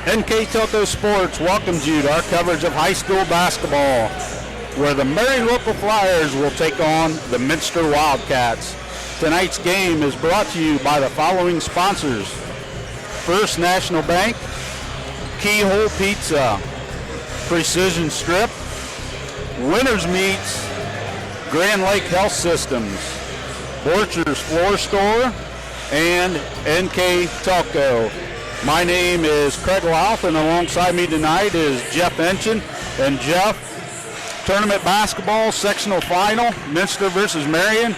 NK Telco Sports welcomes you to our coverage of high school basketball, where the Marion Local Flyers will take on the Minster Wildcats. Tonight's game is brought to you by the following sponsors: First National Bank, Keyhole Pizza, Precision Strip, Winners Meats, Grand Lake Health Systems, Borcher's Floor Store, and NK Telco. My name is Craig Louth, and alongside me tonight is Jeff Enchin. And Jeff, tournament basketball, sectional final, Minster versus Marion.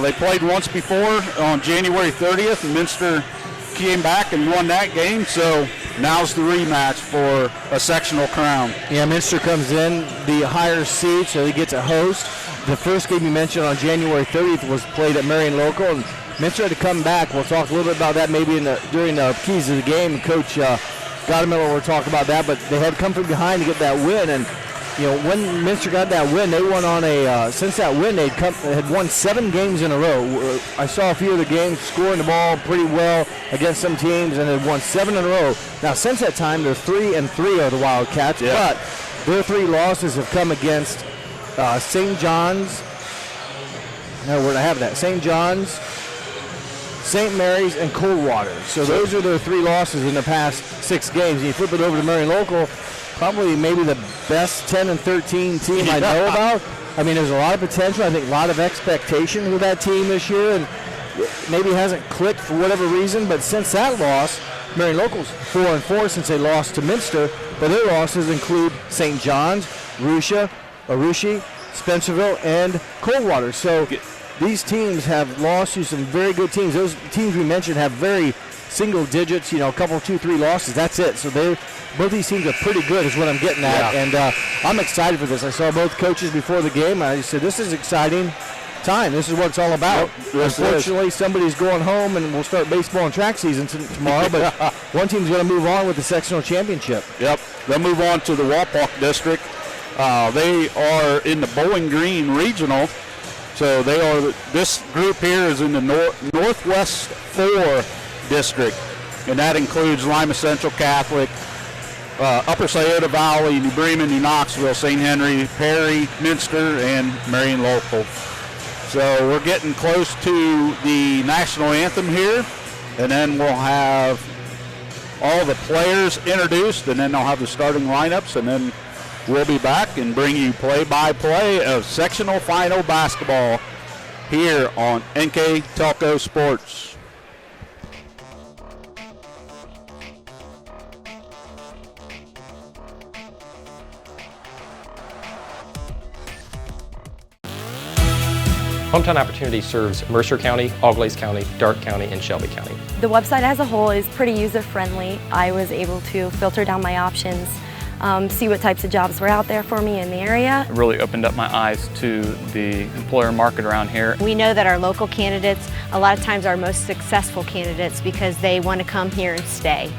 They played once before on January 30th, and Minster came back and won that game, so now's the rematch for a sectional crown. Yeah, Minster comes in the higher seed, so they get to host. The first game you mentioned on January 30th was played at Marion Local, and Minster had to come back. We'll talk a little bit about that maybe during the keys of the game. Coach Godemiller will talk about that, but they had come from behind to get that win. And you know, when Minster got that win, they won on since that win, they had won 7 games in a row. I saw a few of the games scoring the ball pretty well against some teams, and had won 7 in a row. Now, since that time, they're 3-3 are the Wildcats, but their 3 losses have come against St. John's. No, where'd I have that? St. John's, St. Mary's, and Coldwater. So those are their 3 losses in the past 6 games. And you flip it over to Marion Local, probably maybe the best 10-13 team I know about. I mean, there's a lot of potential. I think a lot of expectation with that team this year, and maybe hasn't clicked for whatever reason. But since that loss, Marion Local's 4-4 since they lost to Minster. But their losses include St. John's, Arooshie, Spencerville, and Coldwater. So these teams have lost to some very good teams. Those teams we mentioned have very single digits, a couple, 2-3 losses. That's it. So both these teams are pretty good is what I'm getting at. Yeah. And I'm excited for this. I saw both coaches before the game. I said, this is exciting time. This is what it's all about. Yep, unfortunately, somebody's going home, and we'll start baseball and track season tomorrow. But one team's going to move on with the sectional championship. Yep. They'll move on to the Walpock District. They are in the Bowling Green Regional. So this group here is in the Northwest 4 district, and that includes Lima Central Catholic, Upper Scioto Valley, New Bremen, New Knoxville, St. Henry, Perry, Minster, and Marion Local. So we're getting close to the national anthem here, and then we'll have all the players introduced, and then they'll have the starting lineups, and then we'll be back and bring you play-by-play of sectional final basketball here on NK Telco Sports. Hometown Opportunity serves Mercer County, Auglaize County, Darke County, and Shelby County. The website as a whole is pretty user-friendly. I was able to filter down my options, see what types of jobs were out there for me in the area. It really opened up my eyes to the employer market around here. We know that our local candidates, a lot of times are our most successful candidates because they want to come here and stay.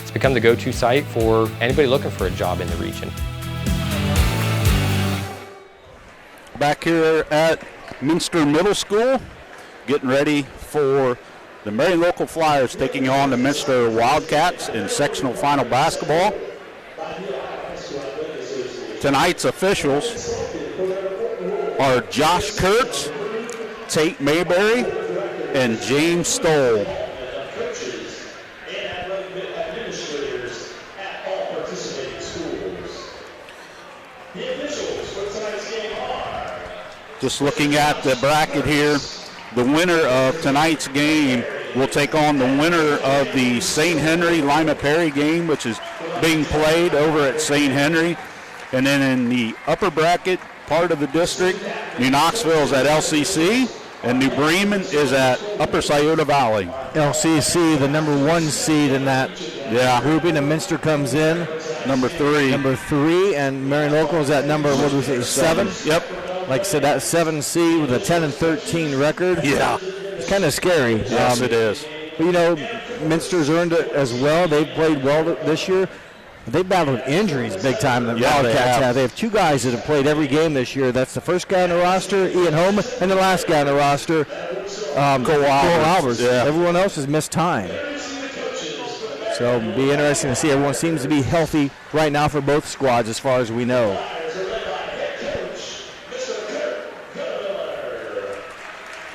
It's become the go-to site for anybody looking for a job in the region. Back here at Minster Middle School, getting ready for the Marion Local Flyers taking on the Minster Wildcats in sectional final basketball. Tonight's officials are Josh Kurtz, Tate Mayberry, and James Stoll. Just looking at the bracket here, the winner of tonight's game will take on the winner of the St. Henry Lima Perry game, which is being played over at St. Henry. And then in the upper bracket part of the district, New Knoxville is at LCC, and New Bremen is at Upper Scioto Valley. LCC, the number 1 seed in that grouping, and Minster comes in. Number 3. Number 3, and Marion Local is at number, what did we say, 7? Yep. Like I said, that 7 seed with a 10-13 record. Yeah. It's kind of scary. Yes, it is. But, Minster's earned it as well. They've played well this year. They battled injuries big time. The Wildcats have. They have 2 guys that have played every game this year. That's the first guy on the roster, Ian Holman, and the last guy on the roster, Cole Alvarez. Yeah. Everyone else has missed time. So it'll be interesting to see. Everyone seems to be healthy right now for both squads as far as we know.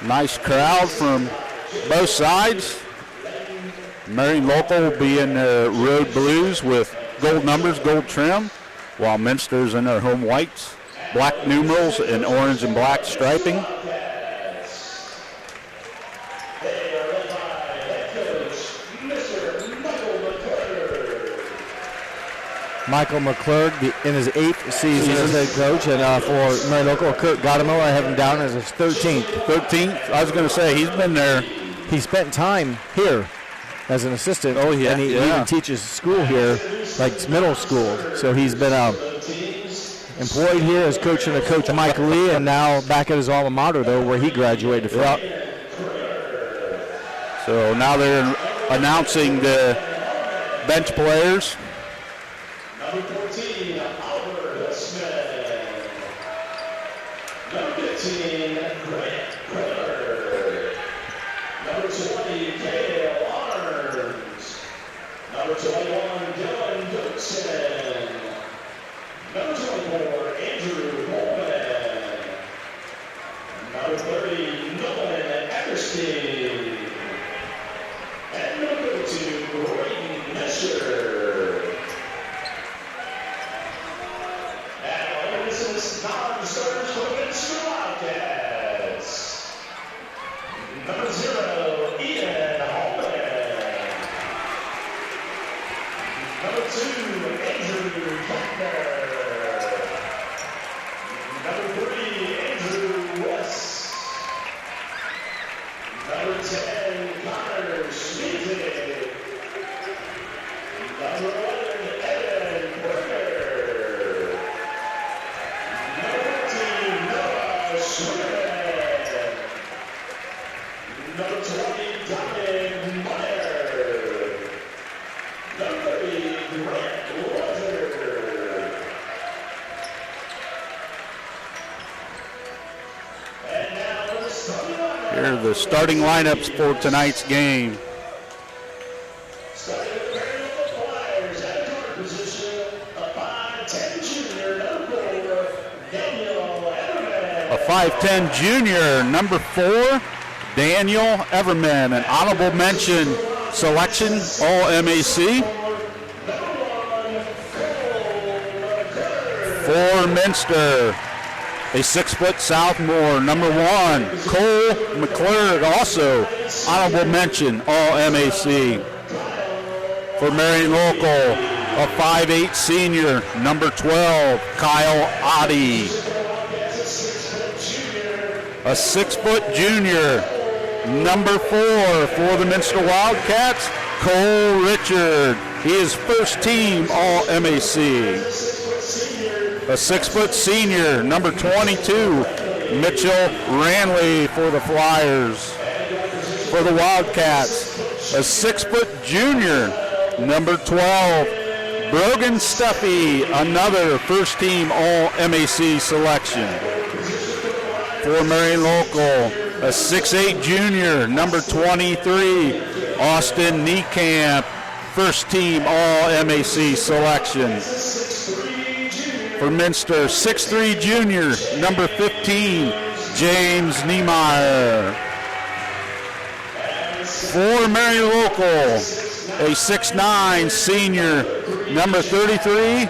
Nice crowd from both sides. Marion Local will be in their road blues with gold numbers, gold trim, while Minster's in their home whites, black numerals, and orange and black striping. Michael McClurg in his 8th season as head coach, and for Marion Local, Kurt Godemo, I have him down as his 13th. 13th? I was going to say, he's been there. He spent time here as an assistant. Oh, yeah. And he even teaches school here, like middle school. So he's been employed here as coach under Coach Mike Lee, and now back at his alma mater, though, where he graduated from. So now they're announcing the bench players. Number 14, Oliver Smith. Number 15, Grant Crowder. Number 20, Cale Arms. Number 21, Dylan Goodson. Number 24, Andrew Coleman. Number 30, Nolan Eckerstein. And number 2, Braden Mesher. Non-starters for Minster Wildcats. Number 0, Ian Holman. Number 2, Andrew Buckner. Number 3, Andrew West. Number 10, Connor Schmidt. Number 11, Evan Burger. Number 20, Dominic Meyer. Number 30, Grant Roger. And now the starting lineup. Here are the starting lineups for tonight's game. Starting with Marion Local Flyers at the guard position, a 5'10" junior, number 4, Daniel Everman. A 5'10" junior, number 4, Daniel Everman, an honorable mention selection, All-MAC. For Minster, a 6-foot sophomore, number 1, Cole McClurg, also honorable mention, All-MAC. For Marion Local, a 5'8" senior, number 12, Kyle Oddie. A 6-foot junior, number 4 for the Minster Wildcats, Cole Richard. He is first team All-MAC. A 6-foot senior, number 22, Mitchell Ranley for the Flyers. For the Wildcats, a 6-foot junior, number 12, Brogan Stuffy, another first team All-MAC selection. For Marion Local, a 6'8" junior, number 23, Austin Niekamp, first team All-MAC selection. For Minster, 6'3" junior, number 15, James Niemeyer. For Marion Local, a 6'9" senior, number 33,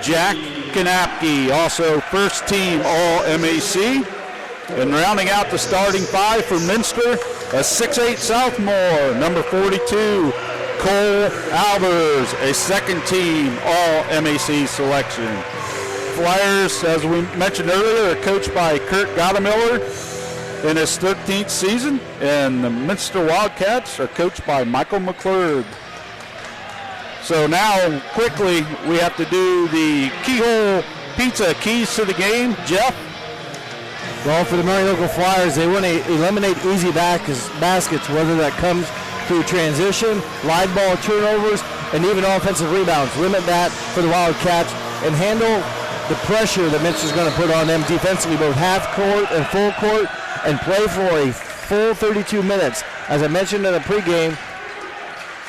Jack Kanapke, also first team All-MAC. And rounding out the starting 5 for Minster, a 6'8" sophomore, number 42, Cole Albers, a second team All-MAC selection. Flyers, as we mentioned earlier, are coached by Kurt Godemiller in his 13th season, and the Minster Wildcats are coached by Michael McClurg. So now, quickly, we have to do the Keyhole Pizza keys to the game. Jeff? Well, for the Marion Local Flyers, they want to eliminate easy baskets, whether that comes through transition, live ball turnovers, and even offensive rebounds. Limit that for the Wildcats and handle the pressure that Minster's going to put on them defensively, both half court and full court, and play for a full 32 minutes. As I mentioned in the pregame,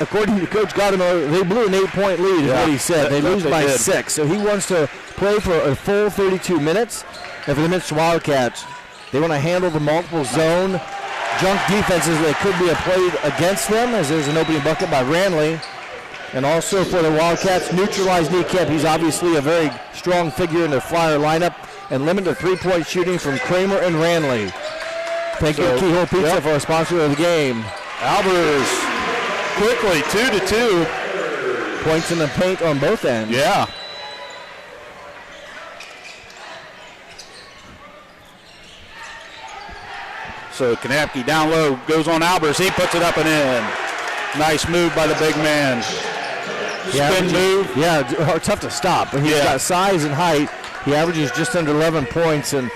according to Coach Gadamer, they blew an 8-point lead, is what he said. They lose by 6. So he wants to play for a full 32 minutes. And for the Minster Wildcats, they want to handle the multiple zone junk defenses that could be played against them, as there's an opening bucket by Ranley. And also for the Wildcats, neutralize Niekamp. He's obviously a very strong figure in the Flyer lineup. And limit the 3-point shooting from Kramer and Ranley. Thank you, Keyhole Pizza, for our sponsor of the game. Albers quickly 2-2. Points in the paint on both ends. Yeah. So Kanapke down low, goes on Albers. He puts it up and in. Nice move by the big man. Spin move. Yeah, tough to stop. But he's got size and height. He averages just under 11 points, and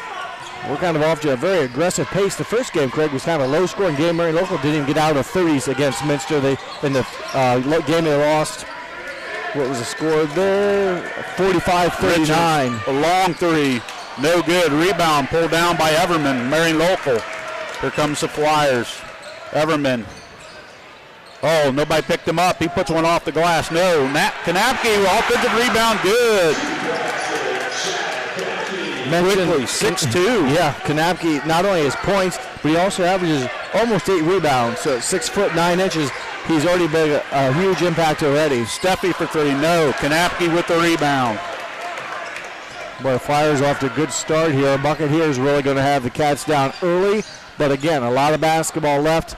we're kind of off to a very aggressive pace. The first game, Craig, was kind of a low-scoring game. Marion Local didn't even get out of the 30s against Minster. In the game they lost, what was the score there? 45-39. A long three, no good. Rebound pulled down by Everman, Marion Local. Here comes the Flyers. Everman. Oh, nobody picked him up. He puts one off the glass. No. Kanapke, offensive rebound, good. Quickly, 6'2". Yeah, Kanapke not only has points, but he also averages almost 8 rebounds. So at 6'9", he's already made a huge impact already. Steffi for 3, no. Kanapke with the rebound. Boy, Flyers off to a good start here. A bucket here is really going to have the Cats down early. But again, a lot of basketball left.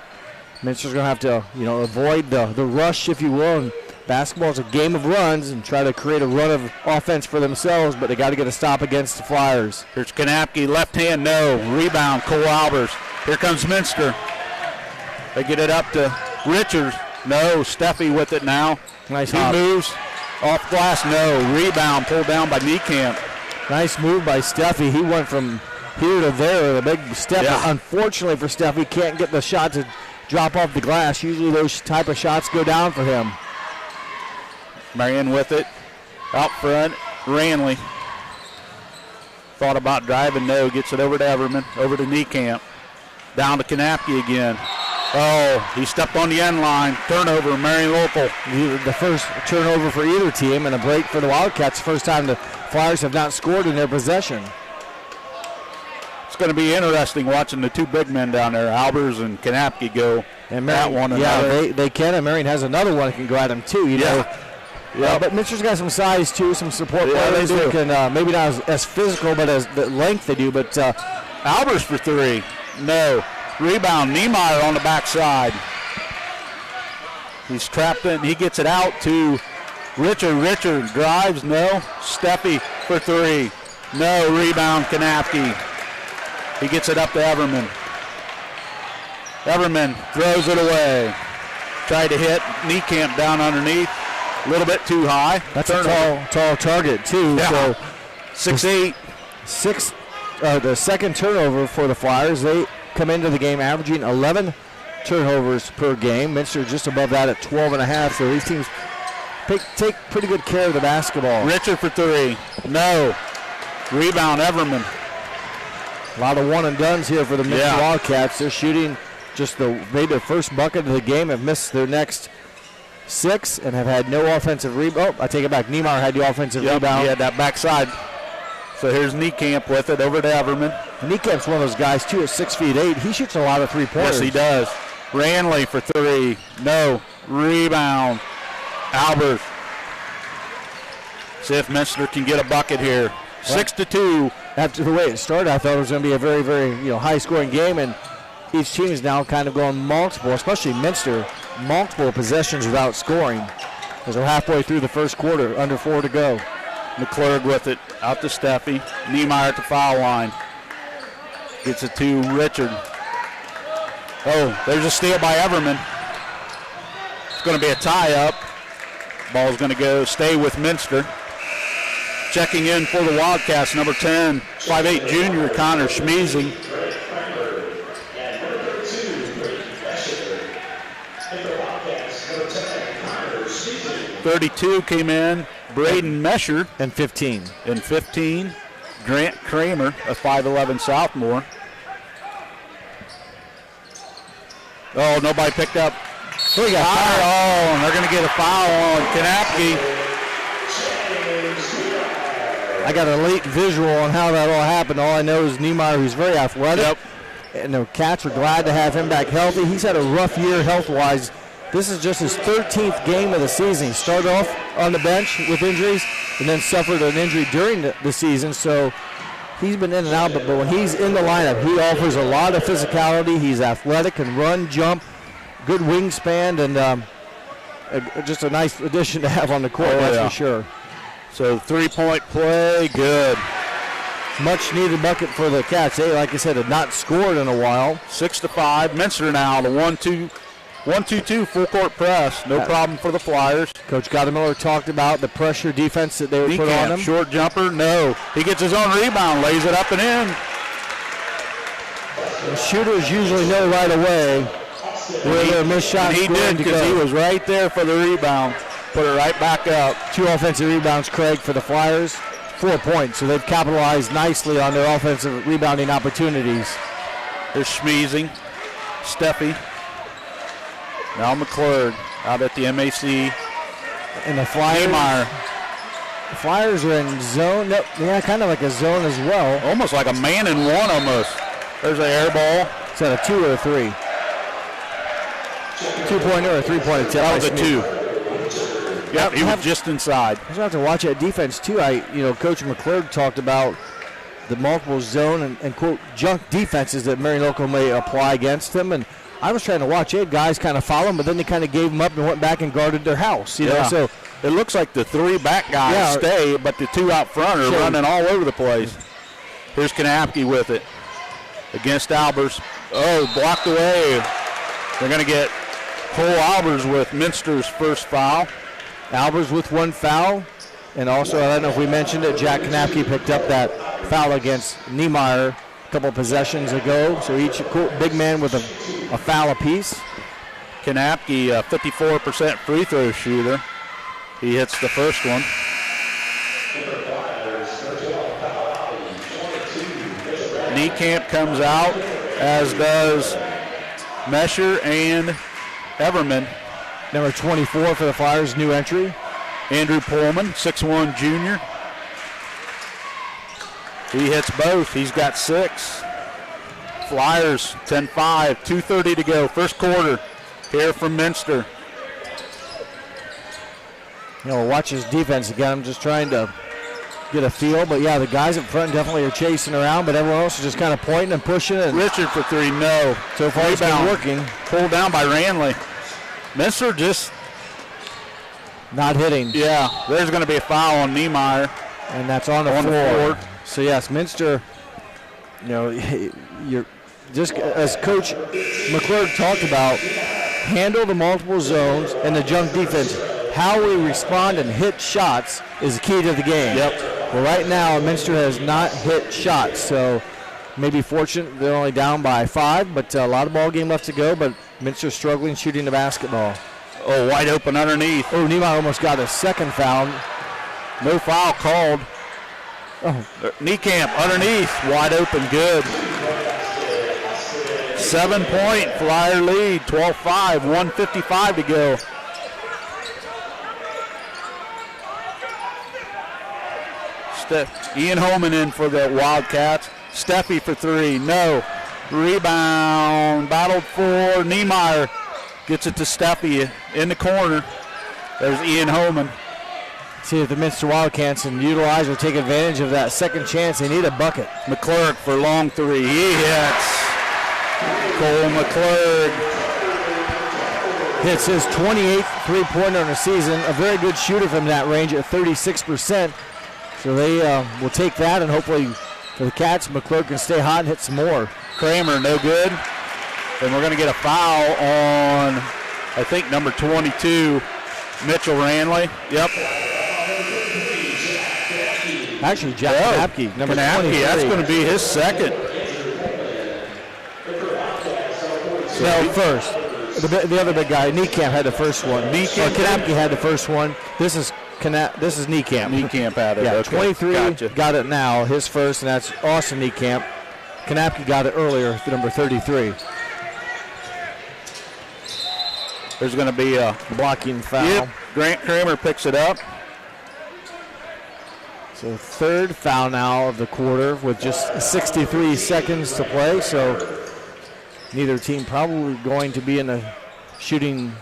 Minster's going to have to, avoid the rush, if you will. And basketball is a game of runs and try to create a run of offense for themselves, but they got to get a stop against the Flyers. Here's Kanapke, left hand, no. Rebound, Cole Albers. Here comes Minster. They get it up to Richards. No, Steffi with it now. Nice he hop. Moves. Off glass, no. Rebound, pulled down by Niekamp. Nice move by Steffi. He went from here to there, a big step. Yeah. Unfortunately for Steffi, can't get the shot to drop off the glass. Usually those type of shots go down for him. Marion with it. Out front, Ranley. Thought about driving, no. Gets it over to Everman, over to Niekamp. Down to Kanapke again. Oh, he stepped on the end line. Turnover, Marion Local. The first turnover for either team and a break for the Wildcats. First time the Flyers have not scored in their possession. It's going to be interesting watching the two big men down there, Albers and Kanapke, go and at one another. Yeah, they can, and Marion has another one that can go at him too. Yeah. But Minster's got some size too, some support players that can maybe not as physical, but as the length they do. But Albers for 3, no. Rebound, Niemeyer on the backside. He's trapped in. He gets it out to Richard. Richard drives, no. Steffi for 3, no. Rebound, Kanapke. He gets it up to Everman. Everman throws it away. Tried to hit Niekamp down underneath. A little bit too high. That's a tall target too. Yeah. So 6'8". The second turnover for the Flyers. They come into the game averaging 11 turnovers per game. Minster just above that at 12.5. So these teams take pretty good care of the basketball. Richard for 3, no. Rebound, Everman. A lot of one and dones here for the Minster Wildcats. They're shooting just made their first bucket of the game, have missed their next 6, and have had no offensive rebound. I take it back. Niemeyer had the offensive rebound. He had that backside. So here's Niekamp with it over to Everman. Niekamp's one of those guys too at 6'8". He shoots a lot of 3-pointers. Yes, he does. Ranley for 3, no. Rebound, Albers. See if Minster can get a bucket here. 6-2. After the way it started, I thought it was going to be a very, very high-scoring game, and each team is now kind of going multiple, especially Minster, multiple possessions without scoring. As we're halfway through the first quarter, under 4 to go. McClurg with it, out to Steffi. Niemeyer at the foul line. Gets it to Richard. Oh, there's a steal by Everman. It's going to be a tie-up. Ball's going to stay with Minster. Checking in for the Wildcats, number 10, 5'8" junior Connor Schmeezy. 32 came in, Braden Mesher. And 15. And 15, Grant Kramer, a 5'11" sophomore. Oh, nobody picked up So we got and they're going to get a foul on Kanapke. I got a late visual on how that all happened. All I know is Niemeyer, who's very athletic. Yep. And the Cats are glad to have him back healthy. He's had a rough year health-wise. This is just his 13th game of the season. He started off on the bench with injuries and then suffered an injury during the season. So he's been in and out, but when he's in the lineup, he offers a lot of physicality. He's athletic, can run, jump, good wingspan, and just a nice addition to have on the court, that's for sure. So three-point play, good. Much needed bucket for the Cats. They, like I said, had not scored in a while. 6-5. Minster now, the 1-2-2 full court press. No problem for the Flyers. Coach Gottemiller talked about the pressure defense that they would put on him. Short jumper, no. He gets his own rebound, lays it up and in. The shooters usually know right away where their missed shots he did, because he was right there for the rebound. Put it right back up. 2 offensive rebounds, Craig, for the Flyers. 4 points, so they've capitalized nicely on their offensive rebounding opportunities. There's Schmeezing, Steffi. Now McClurg out at the MAC. And the Flyers. Niemeyer. The Flyers are in zone. Yeah, kind of like a zone as well. Almost like a man in one almost. There's an air ball. Is that a 2 or a 3? 2-pointer or a 3-pointer? That was a 2. Yep, he was just inside. I just have to watch that defense too. Coach McClurg talked about the multiple zone and quote junk defenses that Marion Local may apply against them. And I was trying to watch it. Guys kind of follow them, but then they kind of gave them up and went back and guarded their house. You know, so it looks like the 3 back guys stay, but the 2 out front are running all over the place. Here's Kanapke with it against Albers. Oh, blocked away. They're going to get Cole Albers with Minster's first foul. Albers with 1 foul. And also, I don't know if we mentioned it, Jack Kanapke picked up that foul against Niemeyer a couple possessions ago. So each big man with a foul apiece. Kanapke, 54% free throw shooter. He hits the first one. Niekamp comes out, as does Mesher and Everman. Number 24 for the Flyers, new entry. Andrew Pullman, 6'1" junior. He hits both. He's got 6. Flyers, 10-5, 2:30 to go. First quarter here from Minster. Watch his defense again. I'm just trying to get a feel. But, yeah, the guys up front definitely are chasing around, but everyone else is just kind of pointing and pushing. And Richard for 3, no. So far it's been working. Pulled down by Ranley. Minster just not hitting. Yeah, there's going to be a foul on Niemeyer. And that's on the floor. So, yes, Minster, you're just as Coach McClurg talked about, handle the multiple zones and the junk defense. How we respond and hit shots is the key to the game. Yep. Well, right now, Minster has not hit shots, so maybe fortunate they're only down by 5, but a lot of ball game left to go, but Minster struggling shooting the basketball. Oh, wide open underneath. Oh, Niemeyer almost got a second foul. No foul called. Oh. Niekamp underneath, wide open, good. 7-point Flyer lead, 12-5, 1:55 to go. Ian Holman in for the Wildcats. Steffi for 3, no. Rebound, battled for Niemeyer. Gets it to Steffi in the corner. There's Ian Holman. See if the Minster Wildcats can utilize or take advantage of that second chance. They need a bucket. McClurg for long 3. He hits. Cole McClurg hits his 28th three-pointer in the season. A very good shooter from that range at 36%. So they will take that, and hopefully for the Cats, McClurg can stay hot and hit some more. Kramer, no good. And we're going to get a foul on, I think, number 22, Mitchell Ranley. Yep. Actually, Jack Kanapke, number 23. That's going to be his second. No, first. The other big guy, Niekamp, had the first one. Kanapke had the first one. This is Niekamp. Niekamp had it. Yeah, okay. 23 Gotcha. got it now, his first, and that's Austin Niekamp. Kanapke got it earlier, the number 33. There's going to be a blocking foul. Yep, Grant Kramer picks it up. So third foul now of the quarter with just 63 seconds to play. So neither team probably going to be in a shooting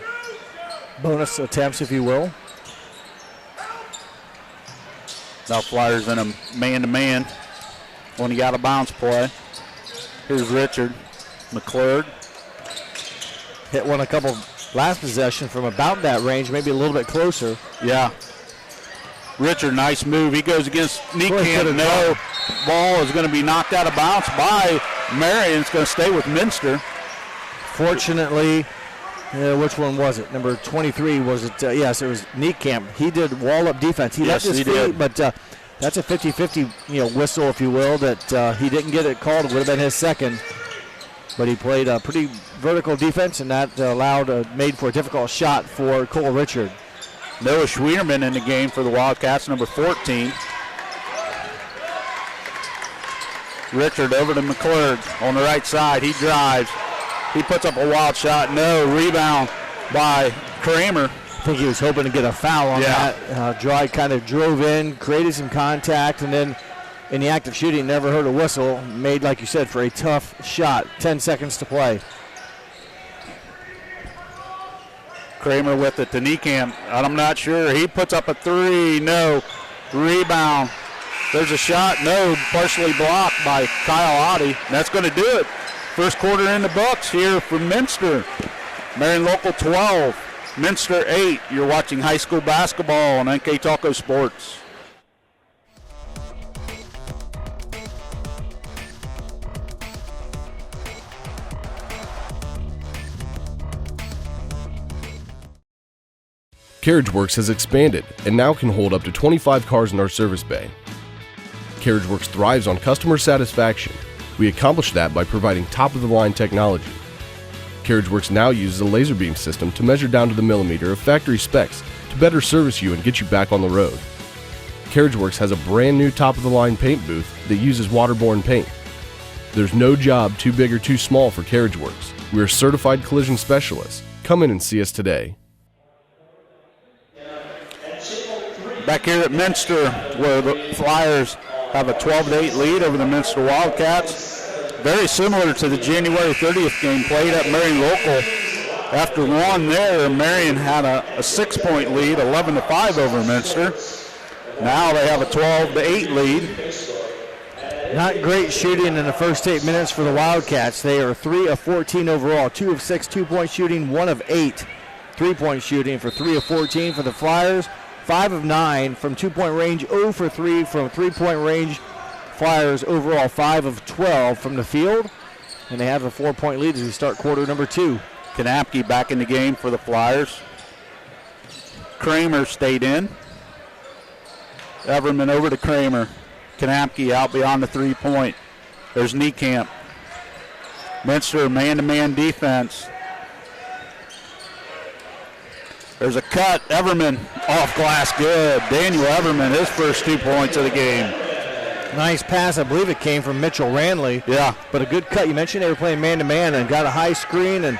bonus attempts, if you will. Now Flyers in a man-to-man when he got a bounce play. Here's Richard McClurg. Hit one a couple last possession from about that range, maybe a little bit closer. Yeah. Richard, nice move. He goes against Niekamp. No, ball is going to be knocked out of bounds by Marion. It's going to stay with Minster. Fortunately, which one was it? Number 23, was it? Yes, it was Niekamp. He did wall-up defense. He left his feet, did. But that's a 50-50 whistle, if you will, that he didn't get it called. It would have been his second. But he played a pretty vertical defense, and that made for a difficult shot for Cole Richard. Noah Schwierman in the game for the Wildcats, number 14. Richard over to McClurg on the right side. He drives. He puts up a wild shot. No, rebound by Kramer. I think he was hoping to get a foul on that. Dry kind of drove in, created some contact, and then in the act of shooting, never heard a whistle. Made, like you said, for a tough shot. 10 seconds to play. Kramer with it to Niekamp. I'm not sure. He puts up a three. No. Rebound. There's a shot. No. Partially blocked by Kyle Oddie. That's going to do it. First quarter in the books here for Minster. Marion Local 12. Minster 8. You're watching high school basketball on NK Taco Sports. CarriageWorks has expanded and now can hold up to 25 cars in our service bay. CarriageWorks thrives on customer satisfaction. We accomplish that by providing top-of-the-line technology. CarriageWorks now uses a laser beam system to measure down to the millimeter of factory specs to better service you and get you back on the road. CarriageWorks has a brand new top-of-the-line paint booth that uses waterborne paint. There's no job too big or too small for CarriageWorks. We are certified collision specialists. Come in and see us today. Back here at Minster, where the Flyers have a 12-8 lead over the Minster Wildcats. Very similar to the January 30th game played at Marion Local. After one there, Marion had a 6-point lead, 11-5 over Minster. Now they have a 12-8 lead. Not great shooting in the first 8 minutes for the Wildcats. They are 3 of 14 overall, 2 of 6 2-point shooting, 1 of 8 3-point shooting for 3 of 14 for the Flyers. 5 of 9 from 2-point range, 0 for 3 from 3-point range. Flyers overall 5 of 12 from the field. And they have a 4-point lead as we start quarter number 2. Kanapke back in the game for the Flyers. Kramer stayed in. Everman over to Kramer. Kanapke out beyond the 3-point. There's Niekamp. Minster man-to-man defense. There's a cut. Everman off glass. Good. Daniel Everman, his first 2 points of the game. Nice pass. I believe it came from Mitchell Ranley. Yeah. But a good cut. You mentioned they were playing man-to-man and got a high screen. And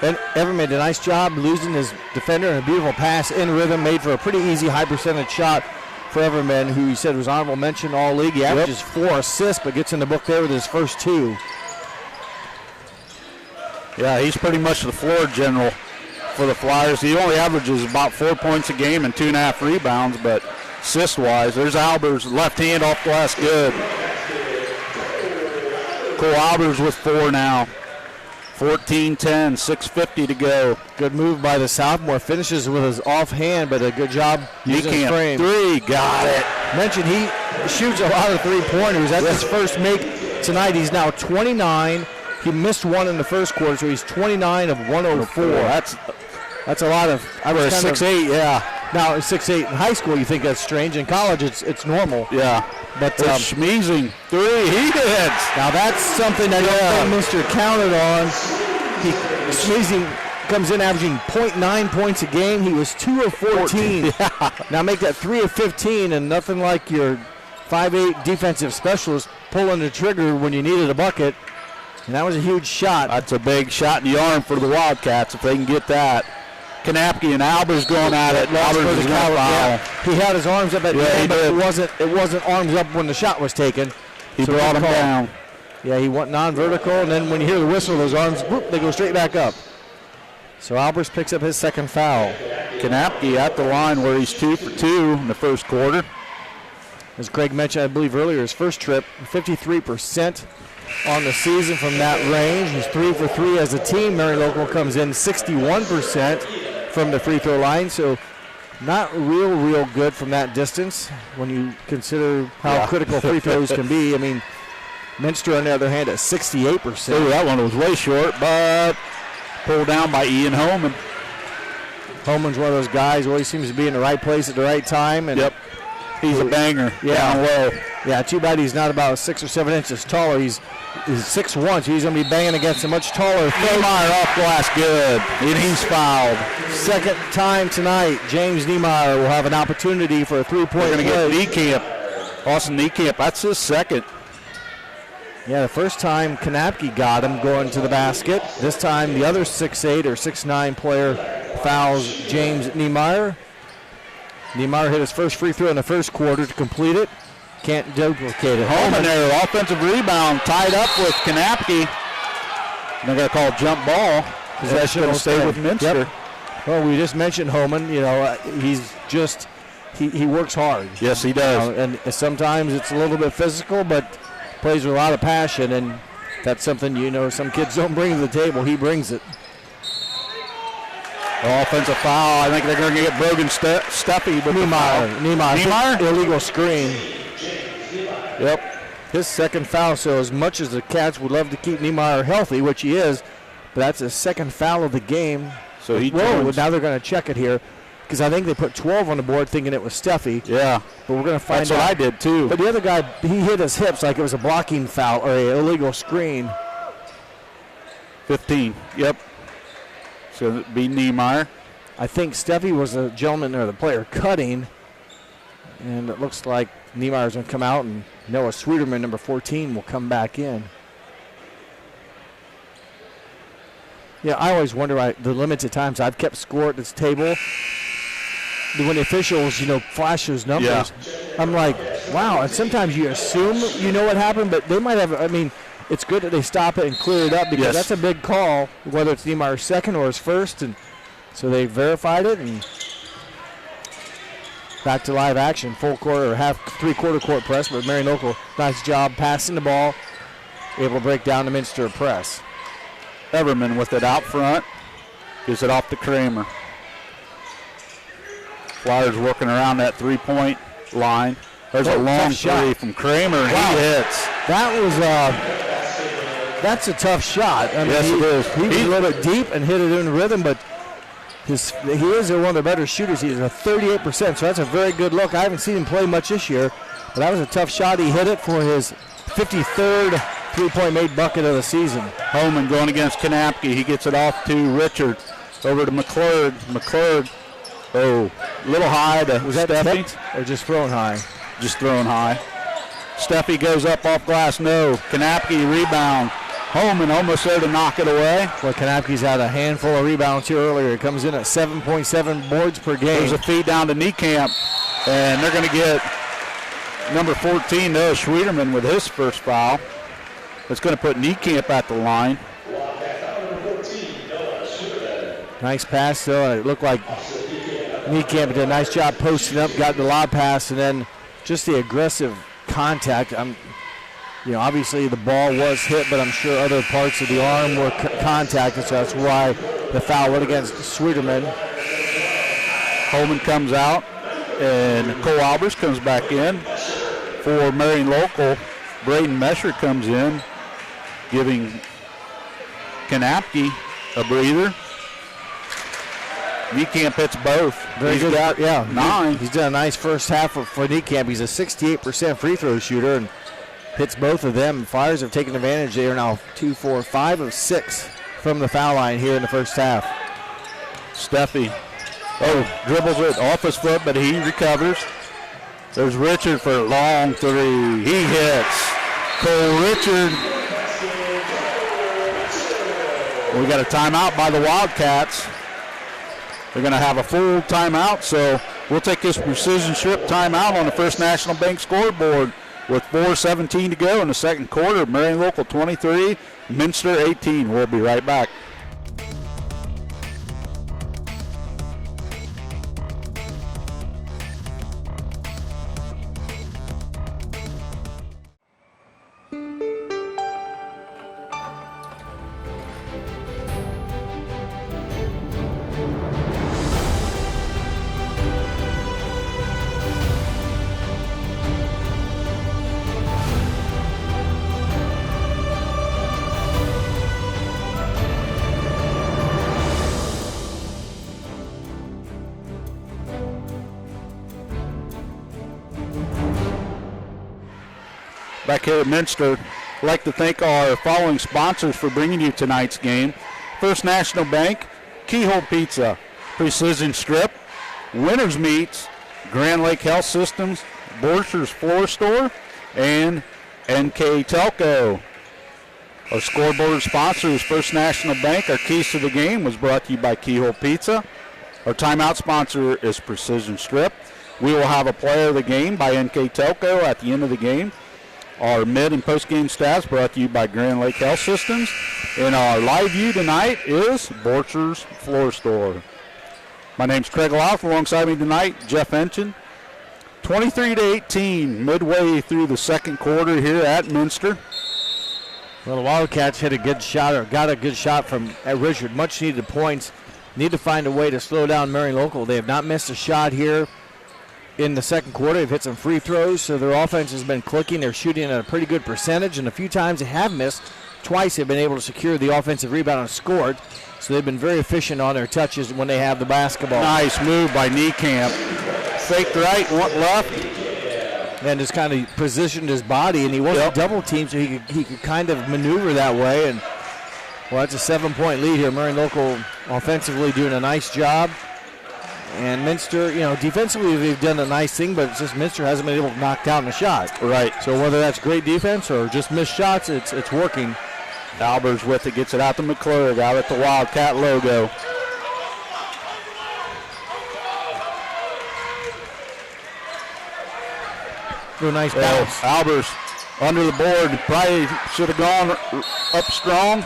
Everman did a nice job losing his defender and a beautiful pass in rhythm. Made for a pretty easy high percentage shot for Everman, who he said was honorable mention all league. He averages 4 assists, but gets in the book there with his first 2. Yeah, he's pretty much the floor general for the Flyers. He only averages about 4 points a game and 2.5 rebounds, but assist-wise, there's Albers, left hand off glass, good. Cole Albers with 4 now. 14-10, 6:50 to go. Good move by the sophomore. Finishes with his offhand, but a good job using his frame. 3, got it. Mentioned he shoots a lot of three-pointers. That's his first make tonight. He's now 29. He missed one in the first quarter, so he's 29 of 104. That's a lot of. I was 6'8", yeah. Now, 6'8" in high school, you think that's strange. In college, it's normal. Yeah. But Schmeezing, 3, he hits. Now, that's something that Mr. counted on. Schmeezing comes in averaging 0.9 points a game. He was 2 of 14. Yeah. Now, make that 3 of 15, and nothing like your 5'8" defensive specialist pulling the trigger when you needed a bucket. And that was a huge shot. That's a big shot in the arm for the Wildcats if they can get that. Kanapke and Albers going at it. Albers is going to foul. He had his arms up at the end, but it wasn't arms up when the shot was taken. He brought him down. Yeah, he went non-vertical, and then when you hear the whistle, those arms, whoop, they go straight back up. So Albers picks up his second foul. Kanapke at the line where he's 2 for 2 in the first quarter. As Greg mentioned, I believe earlier, his first trip, 53% on the season from that range. He's 3 for 3 as a team. Marion Local comes in 61% from the free throw line, so not real good from that distance when you consider how critical free throws can be. I mean, Minster, on the other hand, at 68%. Ooh, that one was way short, but pulled down by Ian Holman. Holman's one of those guys who always seems to be in the right place at the right time. And he's a banger down low. Yeah, too bad he's not about 6 or 7 inches taller. He's 6'1", so he's going to be banging against a much taller Niemeyer off glass, good. And he's fouled. Second time tonight, James Niemeyer will have an opportunity for a three-point play. We're going to get Niekamp. Austin Niekamp, that's his second. Yeah, the first time Kanapke got him going to the basket. This time the other 6'8" or 6'9" player fouls James Niemeyer. Niemeyer hit his first free throw in the first quarter to complete it. Can't duplicate it. Holman there, offensive rebound, tied up with Kanapke. They're going to call jump ball. Possession will stay with Minster. Yep. Well, we just mentioned Holman. You know, he's just, he works hard. Yes, he does. And sometimes it's a little bit physical, but plays with a lot of passion, and that's something, you know, some kids don't bring to the table. He brings it. Offensive foul. I think they're going to get Brogan Stuffy. Niemeyer. Illegal screen. Yep. His second foul. So as much as the Cats would love to keep Niemeyer healthy, which he is, but that's his second foul of the game. So now they're going to check it here, because I think they put 12 on the board thinking it was Stuffy. Yeah. But we're going to find out. That's what I did too. But the other guy, he hit his hips like it was a blocking foul or an illegal screen. 15. Yep. So it'd be Niemeyer. I think Steffi was the gentleman or the player cutting, and it looks like Niemeyer's going to come out, and Noah Sweeterman, number 14, will come back in. Yeah, I always wonder the limited times I've kept score at this table. When the officials, you know, flash those numbers, I'm like, wow. And sometimes you assume you know what happened, but they might have, I mean, it's good that they stop it and clear it up, because that's a big call, whether it's Niemeyer's second or his first. And so they verified it, and back to live action. Full quarter or three-quarter court press, but Marion Local, nice job passing the ball, able to break down the Minster press. Everman with it out front, gives it off to Kramer. Flyers working around that three-point line. There's a long three from Kramer, and he hits. That was that's a tough shot. I mean, yes, it is. He was a little bit deep and hit it in rhythm, but he is one of the better shooters. He's a 38%, so that's a very good look. I haven't seen him play much this year, but that was a tough shot. He hit it for his 53rd three-point made bucket of the season. Holman going against Kanapke. He gets it off to Richard. Over to McClurg. McClurg, a little high to was that Steffi. Tipped or just thrown high? Just thrown high. Steffi goes up off glass, no. Kanapke rebound. Holman almost there to knock it away. Well, Kanapke's had a handful of rebounds here earlier. He comes in at 7.7 boards per game. There's a feed down to Niekamp, and they're going to get number 14, Noah Schwederman, with his first foul. It's going to put Niekamp at the line. Nice pass, though. It looked like Niekamp did a nice job posting up, got the lob pass, and then just the aggressive contact. Obviously the ball was hit, but I'm sure other parts of the arm were contacted, so that's why the foul went against Sweeterman. Holman comes out, and Cole Albers comes back in. For Marion Local, Braden Mesher comes in, giving Kanapke a breather. Niekamp hits both. Very good. Got 9. He's done a nice first half for Niekamp. He's a 68% free throw shooter and hits both of them. Flyers have taken advantage. They are now 2, 4, 5 of 6 from the foul line here in the first half. Steffi, dribbles it off his foot, but he recovers. There's Richard for a long three. He hits. Cole Richard. We got a timeout by the Wildcats. They're going to have a full timeout, so we'll take this precision strip timeout on the First National Bank scoreboard with 4:17 to go in the second quarter. Marion Local 23, Minster 18. We'll be right back. Back here at Minster, I'd like to thank our following sponsors for bringing you tonight's game. First National Bank, Keyhole Pizza, Precision Strip, Winners Meats, Grand Lake Health Systems, Borchers Floor Store, and NK Telco. Our scoreboard sponsors, First National Bank. Our keys to the game was brought to you by Keyhole Pizza. Our timeout sponsor is Precision Strip. We will have a player of the game by NK Telco at the end of the game. Our mid and post-game stats brought to you by Grand Lake Health Systems. And our live view tonight is Borchers Floor Store. My name's Craig Louth. Alongside me tonight, Jeff Enchin. 23-18, midway through the second quarter here at Minster. Well, the Wildcats hit a good shot, or got a good shot from Richard. Much needed points. Need to find a way to slow down Marion Local. They have not missed a shot here in the second quarter. They've hit some free throws, so their offense has been clicking. They're shooting at a pretty good percentage, and a few times they have missed. Twice they've been able to secure the offensive rebound and scored. So they've been very efficient on their touches when they have the basketball. Nice move by Niekamp. Faked right, went left. And just kind of positioned his body, and he wasn't double teamed, so he could kind of maneuver that way. And well, that's a 7-point lead here. Marion Local offensively doing a nice job. And Minster, defensively they've done a nice thing, but it's just Minster hasn't been able to knock down the shot. Right. So whether that's great defense or just missed shots, it's working. Albers with it, gets it out to McClurg, out at the Wildcat logo. Real nice bounce. Albers under the board, probably should have gone up strong.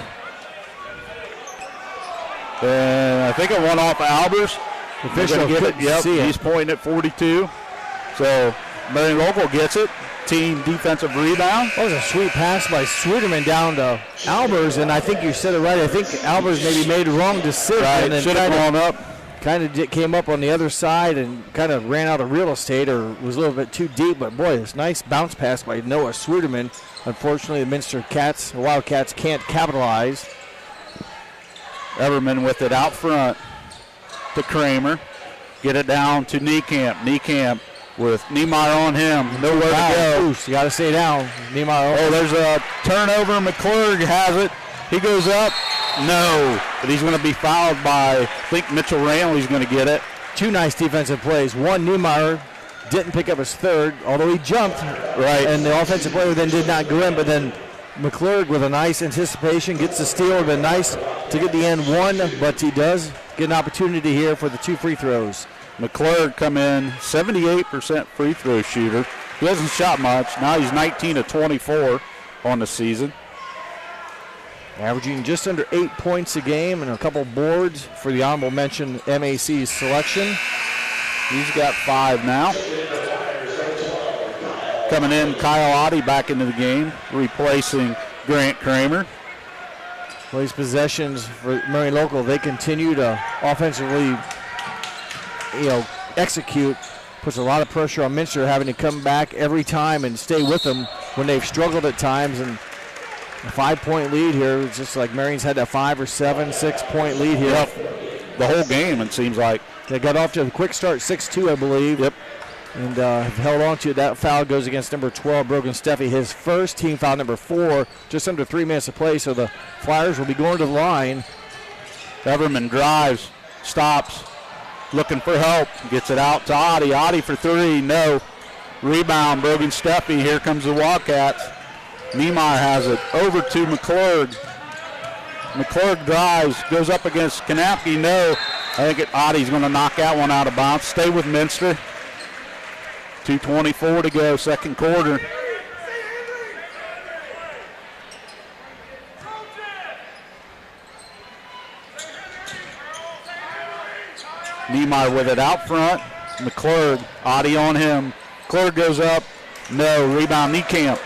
And I think it went off Albers. The official couldn't see it. He's pointing at 42. So Marion Local gets it. Team defensive rebound. That was a sweet pass by Sweeterman down to Albers, and I think you said it right. I think Albers maybe made a wrong decision. Right, and should have gone up. Kind of came up on the other side and kind of ran out of real estate, or was a little bit too deep. But boy, this nice bounce pass by Noah Sweeterman. Unfortunately, the Minster Wildcats can't capitalize. Everman with it out front to Kramer. Get it down to Niekamp. Niekamp with Niemeyer on him. Nowhere to go. You got to stay down. Niemeyer. Oh, there's a turnover. McClurg has it. He goes up. No. But he's going to be fouled by, I think Mitchell Ranley's going to get it. Two nice defensive plays. One, Niemeyer didn't pick up his third, although he jumped. Right. And the offensive player then did not go in, but then McClurg with a nice anticipation gets the steal. It would have been nice to get the end one, but he does get an opportunity here for the two free throws. McClurg come in 78% free throw shooter. He hasn't shot much. Now he's 19 of 24 on the season. Averaging just under 8 points a game and a couple boards for the honorable mention MAC selection. He's got 5 now. Coming in, Kyle Oddie back into the game, replacing Grant Kramer. Well, these possessions for Marion Local, they continue to offensively, execute. Puts a lot of pressure on Minster having to come back every time and stay with them when they've struggled at times. And a 5-point lead here. It's just like Marion's had that 5 or 7, 6-point lead here. Yep. The whole game, it seems like. They got off to a quick start, 6-2, I believe. Yep. And have held on to it. That foul goes against number 12, Brogan Steffi. His first team foul, number 4, just under 3 minutes of play. So the Flyers will be going to the line. Everman drives, stops, looking for help. Gets it out to Oddie. Oddie for 3, no. Rebound, Brogan Steffi. Here comes the Wildcats. Niemeyer has it over to McClurg. McClurg drives, goes up against Kanapke, no. I think Audie's going to knock that one out of bounds. Stay with Minster. 2:24 to go, second quarter. Niemeyer with it out front. McClurg, Audie on him. McClurg goes up. No, rebound Niekamp.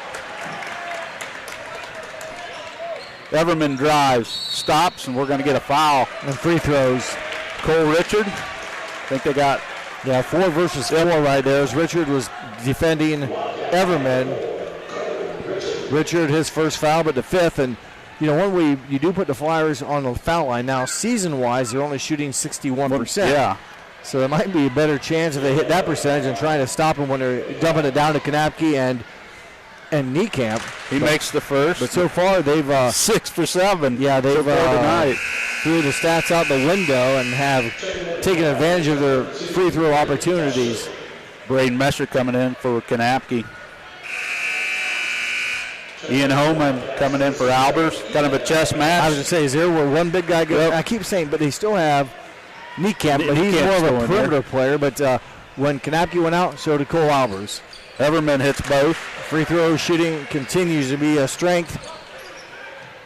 Everman drives, stops, and we're going to get a foul. And free throws. Cole Richard. I think they got 4 versus 4 right there as Richard was defending Everman. Richard, his first foul, but the 5th. And, when you do put the Flyers on the foul line now, season-wise, they're only shooting 61%. Yeah. So there might be a better chance if they hit that percentage and trying to stop them when they're dumping it down to Kanapke and Niekamp. He makes the first. But so far, they've 6 for 7. Yeah, they've tonight. threw the stats out the window and have taken advantage of their free throw opportunities. Braden Messer coming in for Kanapke. Ian Holman coming in for Albers. Kind of a chess match. I was going to say, is there where one big guy goes? Yep. I keep saying, but they still have Niekamp, but he's more of a perimeter player. But when Kanapke went out, so did Cole Albers. Everman hits both. Free throw shooting continues to be a strength.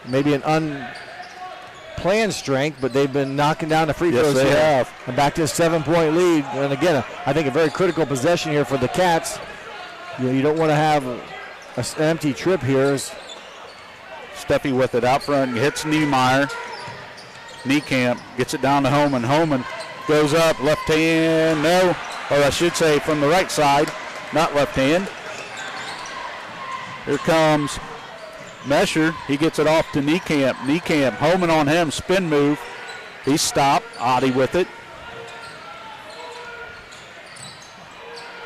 Maybe an unplanned strength, but they've been knocking down the free throws. Yes, they have. And back to a 7-point lead. And again, I think a very critical possession here for the Cats. You don't want to have an empty trip here. Steffi with it out front, hits Niemeyer. Niekamp gets it down to Holman. Holman goes up, left hand, no. Or I should say from the right side, not left hand. Here comes Mesher. He gets it off to Niekamp. Niekamp, Holman on him, spin move. He's stopped. Audie with it.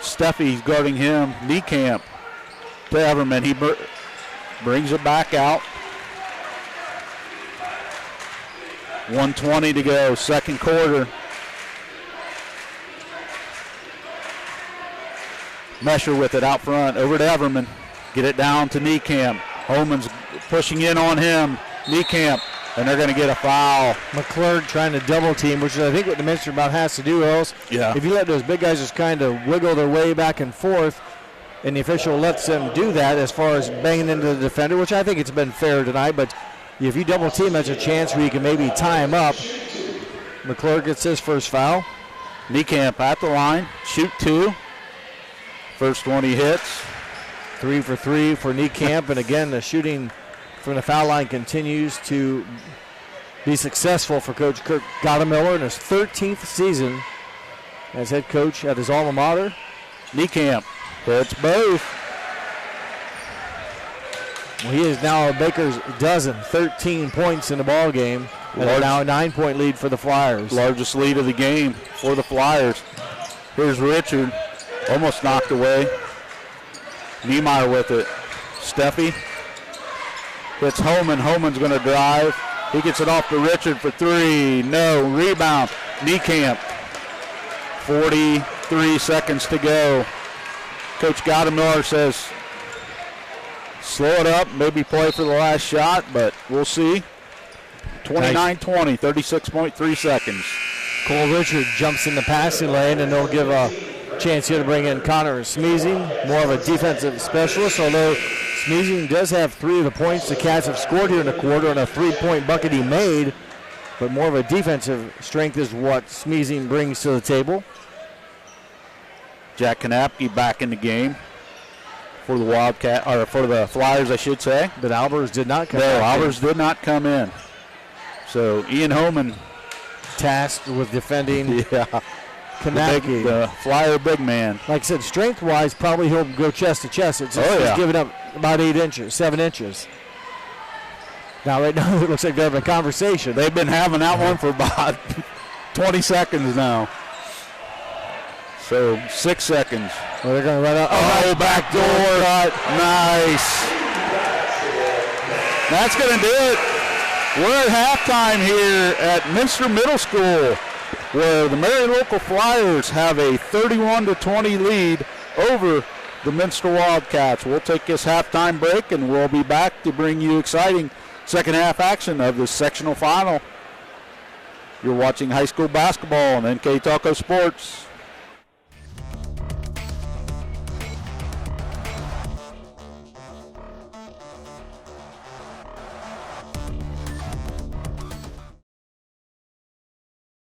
Steffi's guarding him. Niekamp to Everman. He brings it back out. 1:20 to go, second quarter. Mesher with it out front, over to Everman. Get it down to Niekamp. Holman's pushing in on him. Niekamp, and they're going to get a foul. McClurg trying to double team, which is I think what the Minster about has to do, or else if you let those big guys just kind of wiggle their way back and forth, and the official lets them do that as far as banging into the defender, which I think it's been fair tonight, but if you double team, that's a chance where you can maybe tie him up. McClurg gets his first foul. Niekamp at the line, shoot 2. First one he hits. 3 for 3 for Niekamp, and again, the shooting from the foul line continues to be successful for Coach Kirk Gottemiller in his 13th season as head coach at his alma mater. Niekamp hits both. Well, he is now a baker's dozen, 13 points in the ball game, and now a 9-point lead for the Flyers. Largest lead of the game for the Flyers. Here's Richard, almost knocked away. Niemeyer with it. Steffi hits Holman. Holman's going to drive. He gets it off to Richard for 3. No. Rebound. Niekamp. 43 seconds to go. Coach Gottemiller says slow it up, maybe play for the last shot, but we'll see. 29-20, 36.3 seconds. Cole Richard jumps in the passing lane, and they'll give a chance here to bring in Connor Smeezing, more of a defensive specialist, although Smeezing does have 3 of the points the Cats have scored here in the quarter and a 3-point bucket he made, but more of a defensive strength is what Smeezing brings to the table. Jack Kanapke back in the game for the Wildcat, or for the Flyers, I should say. But Albers did not come in. No, Albers did not come in. So Ian Holman tasked with defending Kanapke. The Flyer big man. Like I said, strength-wise, probably he'll go chest to chest. It's just he's giving up about 7 inches. Now, right now, it looks like they're having a conversation. They've been having that one for about 20 seconds now. So 6 seconds. Well, they're going to run out. Oh, back door. Nice. That's going to do it. We're at halftime here at Minster Middle School, where the Marion Local Flyers have a 31-20 lead over the Minster Wildcats. We'll take this halftime break, and we'll be back to bring you exciting second half action of the sectional final. You're watching high school basketball on NK Taco Sports.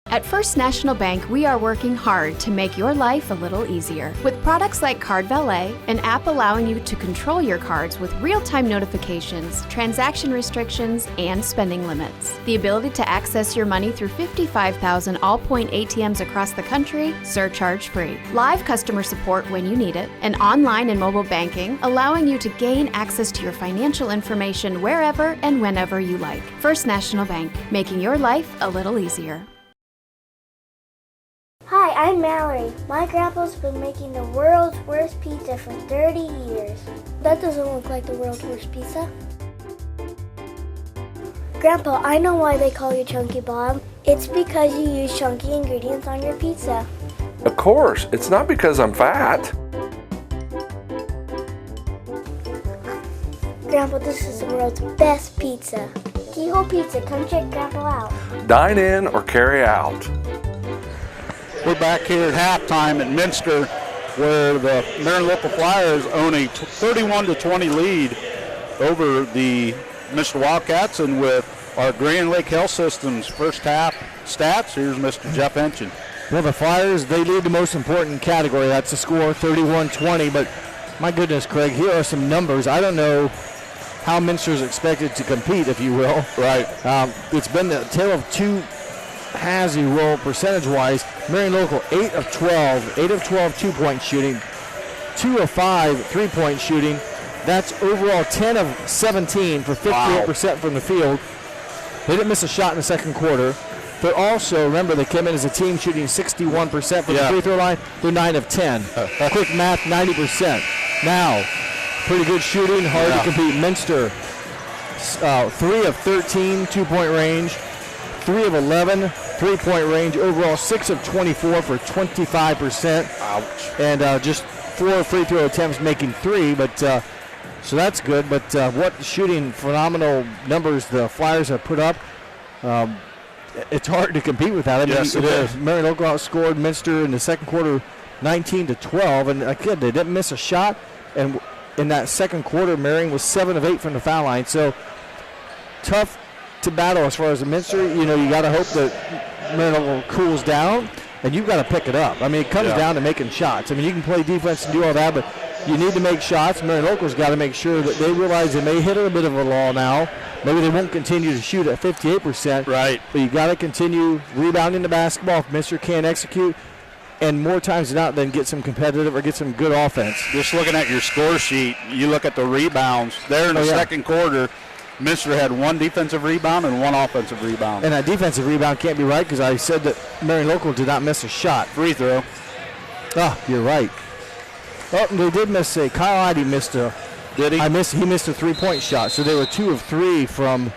At First National Bank, we are working hard to make your life a little easier. With products like Card Valet, an app allowing you to control your cards with real-time notifications, transaction restrictions, and spending limits. The ability to access your money through 55,000 all-point ATMs across the country, surcharge-free. Live customer support when you need it. And online and mobile banking, allowing you to gain access to your financial information wherever and whenever you like. First National Bank, making your life a little easier. Hi, I'm Mallory. My grandpa's been making the world's worst pizza for 30 years. That doesn't look like the world's worst pizza. Grandpa, I know why they call you Chunky Bob. It's because you use chunky ingredients on your pizza. Of course, it's not because I'm fat. Grandpa, this is the world's best pizza. Keyhole Pizza, come check Grandpa out. Dine in or carry out. We're back here at halftime at Minster, where the Marion Local Flyers own a 31-20 lead over the Minster Wildcats. And with our Grand Lake Health Systems first half stats, here's Mr. Jeff Henchen. Well, the Flyers, they lead the most important category. That's the score, 31-20. But my goodness, Craig, here are some numbers. I don't know how Minster's expected to compete, if you will. Right. It's been the tale of two halves, you will, percentage-wise. Marion Local, 8 of 12 2-point shooting, 2 of 5 3-point shooting. That's overall 10 of 17 for 58% from the field. They didn't miss a shot in the second quarter. But also, remember, they came in as a team shooting 61% from the free throw line. They're 9 of 10. Quick math, 90%. Now, pretty good shooting, hard to compete. Minster, 3 of 13 2-point range, 3 of 11 3-point range. Overall, 6 of 24 for 25%. Ouch. And just 4 free throw attempts, making 3. But so that's good. But what shooting phenomenal numbers the Flyers have put up. It's hard to compete with that. I mean, yes, it is. Marion Local outscored Minster in the second quarter 19-12. And again, they didn't miss a shot. And in that second quarter, Marion was 7 of 8 from the foul line. So tough to battle as far as the Minster. You know, you got to hope that Marion Local cools down, and you've got to pick it up. I mean, it comes down to making shots. I mean, you can play defense and do all that, but you need to make shots. Marion Local's got to make sure that they realize they may hit a bit of a lull now. Maybe they won't continue to shoot at 58%. Right. But you got to continue rebounding the basketball if Minster can't execute. And more times than not, then get some competitive or get some good offense. Just looking at your score sheet, you look at the rebounds. There in the second quarter, Minster had 1 defensive rebound and 1 offensive rebound. And that defensive rebound can't be right because I said that Marion Local did not miss a shot. Free throw. Oh, you're right. Oh, they did miss a. Kyle Ide missed a. Did he? He missed a 3-point shot. So they were 2 of 3 from,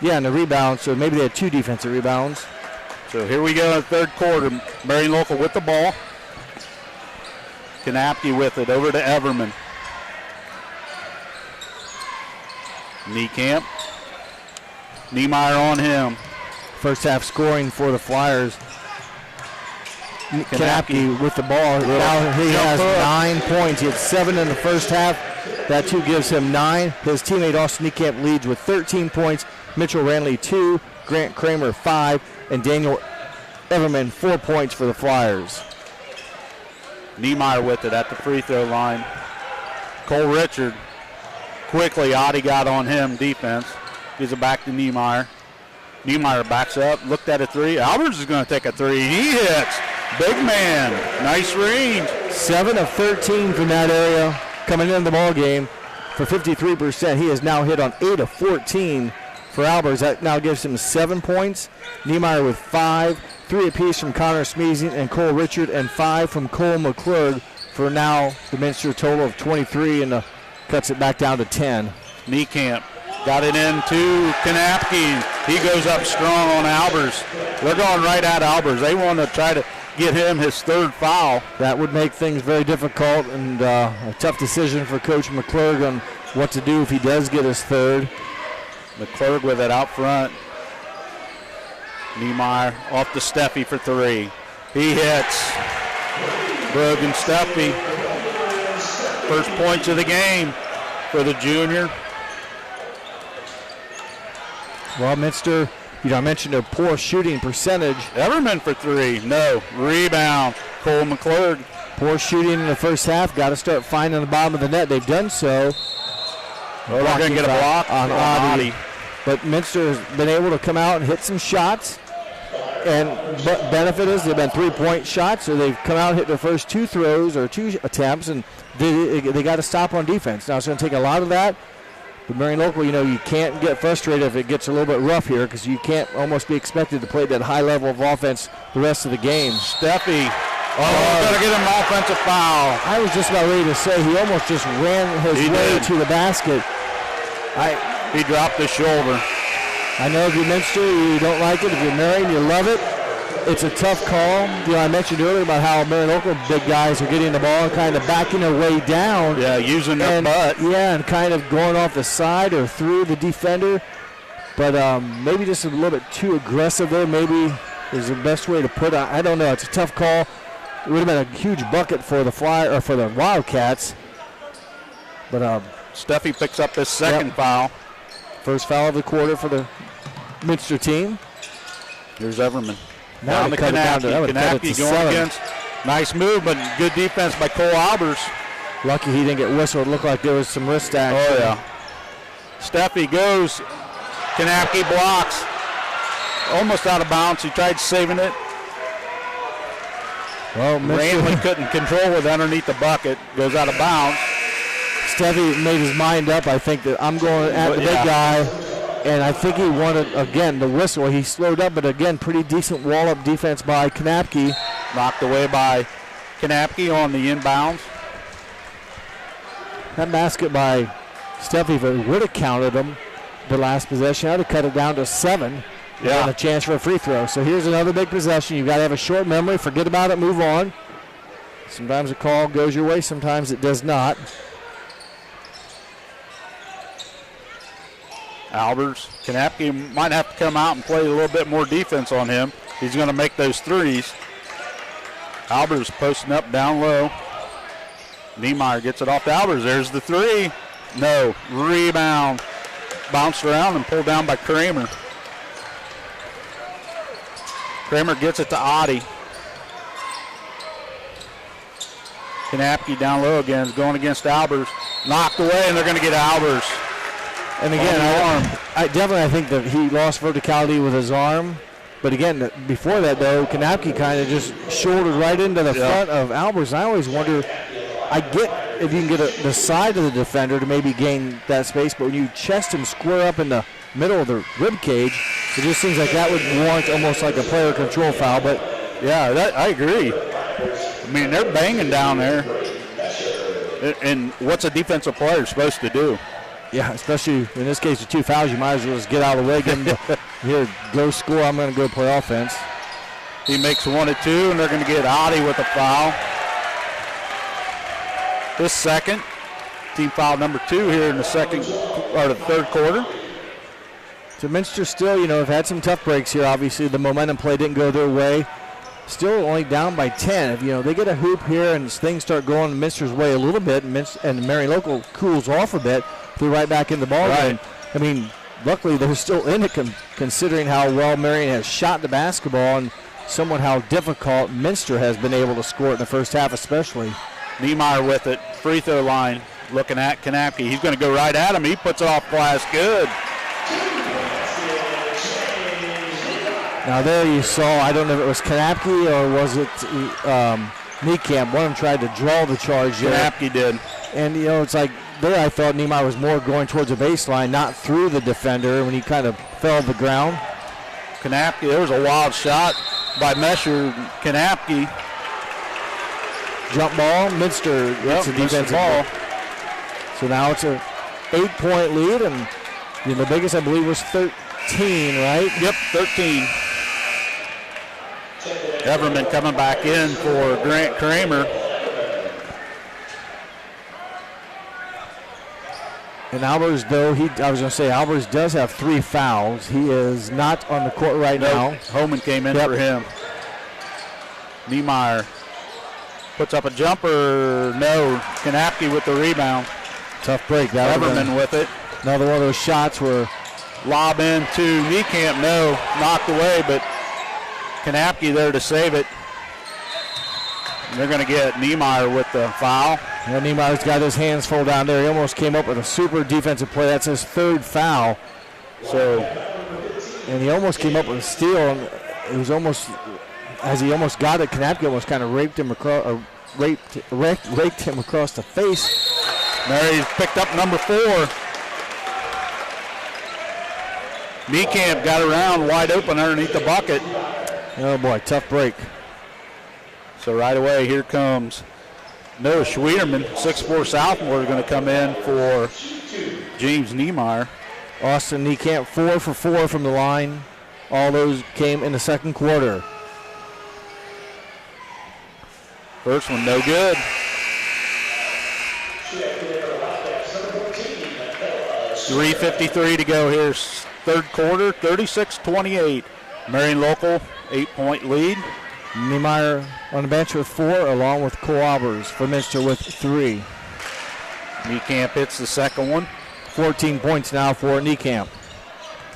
in the rebound. So maybe they had 2 defensive rebounds. So here we go in the third quarter. Marion Local with the ball. Kanapke with it over to Everman. Niekamp. Niemeyer on him. First half scoring for the Flyers. Kanapke with the ball. Now he has 9 points. He had 7 in the first half. That 2 gives him 9. His teammate Austin Niekamp leads with 13 points. Mitchell Ranley 2. Grant Kramer 5. And Daniel Everman 4 points for the Flyers. Niemeyer with it at the free throw line. Cole Richard. Quickly, Adi got on him defense. Gives it back to Niemeyer. Niemeyer backs up, looked at a 3. Albers is going to take a 3. He hits. Big man. Nice range. 7 of 13 from that area coming into the ball game for 53%. He has now hit on 8 of 14 for Albers. That now gives him 7 points. Niemeyer with 5. 3 apiece from Connor Smeezing and Cole Richard, and 5 from Cole McClurg for now the Minster total of 23, and cuts it back down to 10. Niekamp got it into Kanapke. He goes up strong on Albers. They're going right at Albers. They want to try to get him his 3rd foul. That would make things very difficult, and a tough decision for Coach McClurg on what to do if he does get his 3rd. McClurg with it out front. Niemeyer off to Steffi for three. He hits. Brogan Steffi. First points of the game for the junior. Well, Minster, I mentioned a poor shooting percentage. Everman for three. No. Rebound. Cole McClurg. Poor shooting in the first half. Got to start finding the bottom of the net. They've done so. Well, they're going to get a block on Adi. But Minster has been able to come out and hit some shots. And benefit is they've been 3-point shots, so they've come out and hit their first two throws or two attempts, and they got to stop on defense. Now it's going to take a lot of that. But Marion Local, you can't get frustrated if it gets a little bit rough here because you can't almost be expected to play that high level of offense the rest of the game. Steffi. Better get him an offensive foul. I was just about ready to say he almost just ran his way to the basket. He dropped his shoulder. I know if you're Minster, you don't like it. If you're Marion, you love it. It's a tough call. I mentioned earlier about how Marion Local big guys are getting the ball and kind of backing their way down. Yeah, using their butt. Yeah, and kind of going off the side or through the defender. But maybe just a little bit too aggressive there. Maybe is the best way to put it. I don't know. It's a tough call. It would have been a huge bucket for the for the Wildcats. But Steffi picks up his second foul. First foul of the quarter for the Minster team. Here's Everman. Now down to Kanapke going against. Nice move, but good defense by Cole Albers. Lucky he didn't get whistled. It looked like there was some wrist action. Oh, yeah. Steffi goes. Kanapke blocks. Almost out of bounds. He tried saving it. Well, Ranley couldn't control it underneath the bucket. Goes out of bounds. Steffi made his mind up. I think that I'm going at the big guy. And I think he wanted, again, the whistle. He slowed up, but again, pretty decent wall-up defense by Kanapke. Knocked away by Kanapke on the inbounds. That basket by Steffi, if it would have counted him the last possession, I'd have cut it down to 7. Yeah. And a chance for a free throw. So here's another big possession. You've got to have a short memory. Forget about it. Move on. Sometimes a call goes your way. Sometimes it does not. Albers. Kanapke might have to come out and play a little bit more defense on him. He's going to make those threes. Albers posting up down low. Niemeyer gets it off to Albers. There's the three. No. Rebound. Bounced around and pulled down by Kramer. Kramer gets it to Adi. Kanapke down low again. Is going against Albers. Knocked away, and they're going to get Albers. And again, I think that he lost verticality with his arm. But again, before that, though, Kanapke kind of just shouldered right into the front of Albers. I always wonder, I get if you can get the side of the defender to maybe gain that space, but when you chest him square up in the middle of the rib cage, it just seems like that would warrant almost like a player control foul. But yeah, I agree. I mean, they're banging down there. And what's a defensive player supposed to do? Yeah, especially in this case with 2 fouls, you might as well just get out of the way. Give him here, go score. I'm going to go play offense. He makes 1 of 2, and they're going to get Adi with a foul. This second, team foul number 2 here in the third quarter. So Minster still, have had some tough breaks here. Obviously, the momentum play didn't go their way. Still only down by 10. If they get a hoop here and things start going Minster's way a little bit, and Marion Local cools off a bit, they're right back in the ball game. I mean, luckily they're still in it, considering how well Marion has shot the basketball and somewhat how difficult Minster has been able to score it in the first half, especially. Niemeyer with it, free throw line, looking at Kanapke. He's going to go right at him. He puts it off glass. Good. Now there you saw, I don't know if it was Kanapke or was it Niekamp. One of them tried to draw the charge there. Kanapke did. And, it's like there I thought Niemeyer was more going towards the baseline, not through the defender when he kind of fell to the ground. Kanapke, there was a wild shot by Mesher. Kanapke. Jump ball, Minster gets a defensive ball. So now it's a 8-point lead, and the biggest I believe was 13, right? Yep, 13. Everman coming back in for Grant Kramer. And Albers, though, Albers does have 3 fouls. He is not on the court right now. Holman came in for him. Niemeyer puts up a jumper. No. Kanapke with the rebound. Tough break. Everman with it. Another one of those shots where lob into Niekamp. No. Knocked away, but Kanapke there to save it. And they're going to get Niemeyer with the foul. Yeah, Niemeyer's got his hands full down there. He almost came up with a super defensive play. That's his 3rd foul. And he almost came up with a steal. And it was almost, as he almost got it, Kanapke almost kind of raked him across the face. Mary's picked up number 4. Niekamp got around wide open underneath the bucket. Oh boy, tough break. So right away, here comes Noah Schwederman, 6'4" sophomore, is going to come in for James Niemeyer. Austin Niekamp, 4 for 4 from the line. All those came in the second quarter. First one, no good. 3:53 to go here, third quarter, 36-28. Marion Local, 8-point lead. Niemeyer on the bench with 4, along with Cole Albers for Minster with 3. Niekamp hits the second one. 14 points now for Niekamp.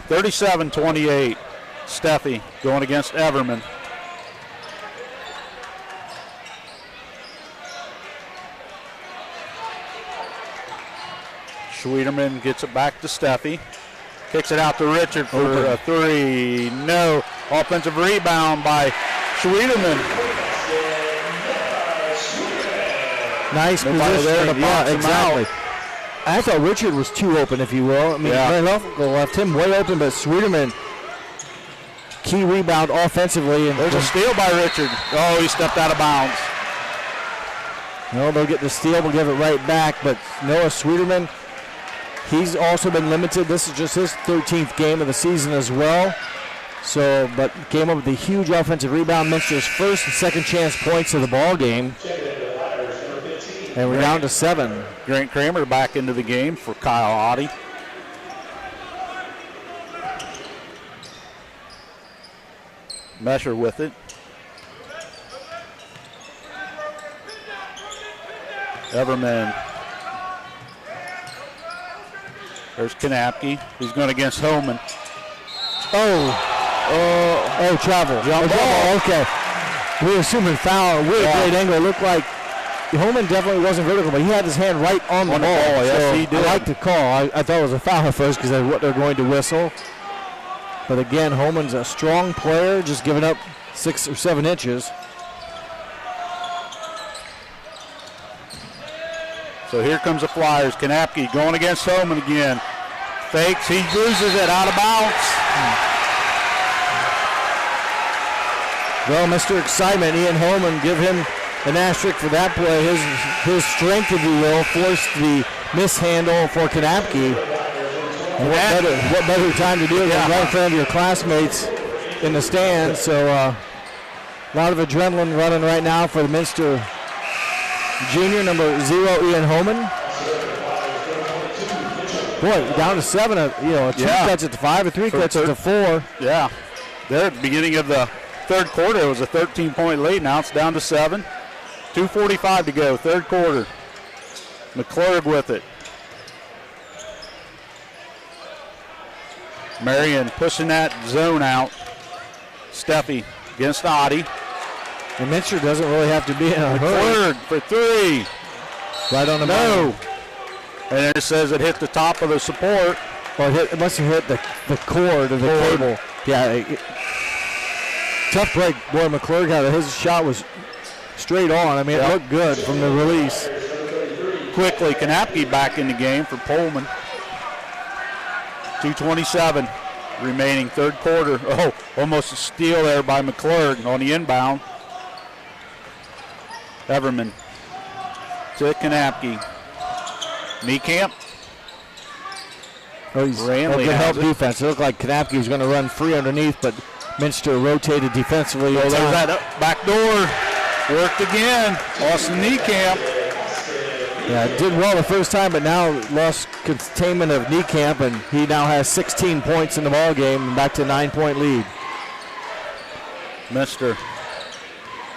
37-28. Steffi going against Everman. Schwederman gets it back to Steffi. Kicks it out to Richard for a 3. No. Offensive rebound by Schwederman. Nice position there to box him out. I thought Richard was too open, if you will. I mean, Marion Local left him way open, but Schwederman, key rebound offensively. And there's a steal by Richard. Oh, he stepped out of bounds. No, they'll get the steal. We'll give it right back. But Noah Schwederman, he's also been limited. This is just his 13th game of the season as well. So, but came up with a huge offensive rebound. Minster's first and second chance points of the ball game. And we're down to 7. Grant Kramer back into the game for Kyle Oddie. Mesher with it. Everman. There's Kanapke. He's going against Holman. Travel. Okay. We were assuming foul. Really great angle. It looked like Holman definitely wasn't vertical, but he had his hand right on the ball. Yes, he did. I like the call. I thought it was a foul at first because of what they're going to whistle. But again, Holman's a strong player, just giving up 6 or 7 inches. So here comes the Flyers. Kanapke going against Holman again. Fakes. He loses it out of bounds. Well, Mr. Excitement, Ian Holman, give him an asterisk for that play. His strength, if you will, forced the mishandle for Kanapke. What better time to do it than right in front of your classmates in the stands? So a lot of adrenaline running right now for the Minster junior, number 0, Ian Holman. Boy, down to 7. A 2 cuts it to 5, a 3 cuts it to 4. Yeah. There at the beginning of the third quarter, it was a 13-point lead. Now it's down to 7. 2:45 to go, third quarter. McClurg with it. Marion pushing that zone out. Steffi against Oddie. And Minster doesn't really have to be in a hurry. McClurg for 3. Right on the money. And it says it hit the top of the support. Well, it must have hit the cord of the cable. Yeah. Tough break. Boy, McClurg, his shot was straight on. I mean, it looked good from the release. Quickly, Kanapke back in the game for Pullman. 2:27 remaining, third quarter. Oh, almost a steal there by McClurg on the inbound. Everman to Kanapke. Niekamp. Good help defense. It looked like Kanapke was going to run free underneath, but Minster rotated defensively. There's that back door. Worked again. Austin Niekamp. Yeah, did well the first time, but now lost containment of Niekamp, and he now has 16 points in the ball game and back to 9-point lead. Minster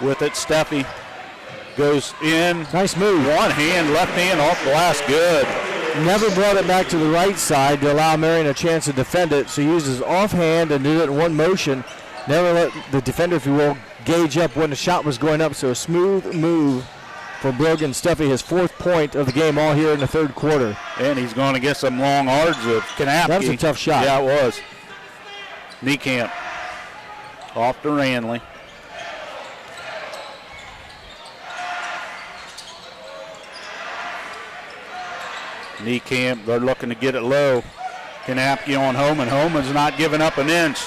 with it. Steffi goes in. Nice move. One hand, left hand off glass. Good. Never brought it back to the right side to allow Marion a chance to defend it, so he uses offhand and did it in one motion. Never let the defender, if you will, gauge up when the shot was going up, so a smooth move for Brogan Steffi, his 4th point of the game, all here in the 3rd quarter. And he's going to get some long arms of Kanapke. That was a tough shot. Yeah, it was. Niekamp off to Ranley. Niekamp, they're looking to get it low. Kanapke on Homan. Homan's not giving up an inch.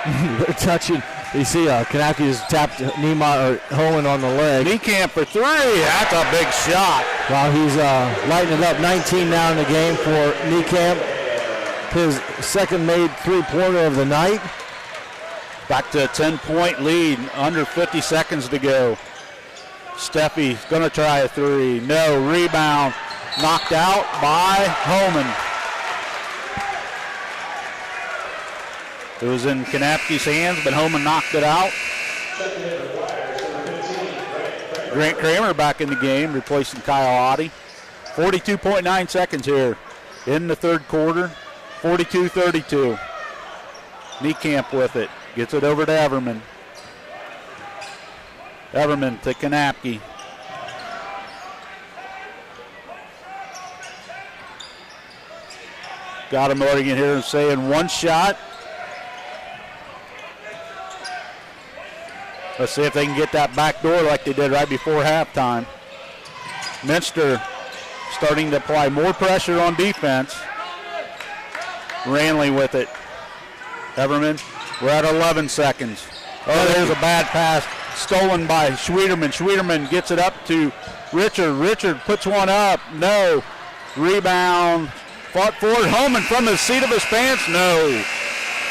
They're touching. You see Kanapke has tapped Homan on the leg. Niekamp for 3. That's a big shot. Wow, he's lighting it up. 19 now in the game for Niekamp. His 2nd made 3-pointer of the night. Back to a 10-point lead. Under 50 seconds to go. Steffi's going to try a 3. No. Rebound. Knocked out by Homan. It was in Kanapke's hands, but Homan knocked it out. Grant Kramer back in the game, replacing Kyle Oddie. 42.9 seconds here in the 3rd quarter. 42-32. Niekamp with it. Gets it over to Everman. Everman to Kanapke. Got him Morgan here and saying one shot. Let's see if they can get that back door like they did right before halftime. Minster starting to apply more pressure on defense. Ranley with it. Everman, we're at 11 seconds. Oh, there's a bad pass stolen by Schwederman. Schwederman gets it up to Richard. Richard puts one up. No. Rebound. Fought forward. Homan from the seat of his pants. No.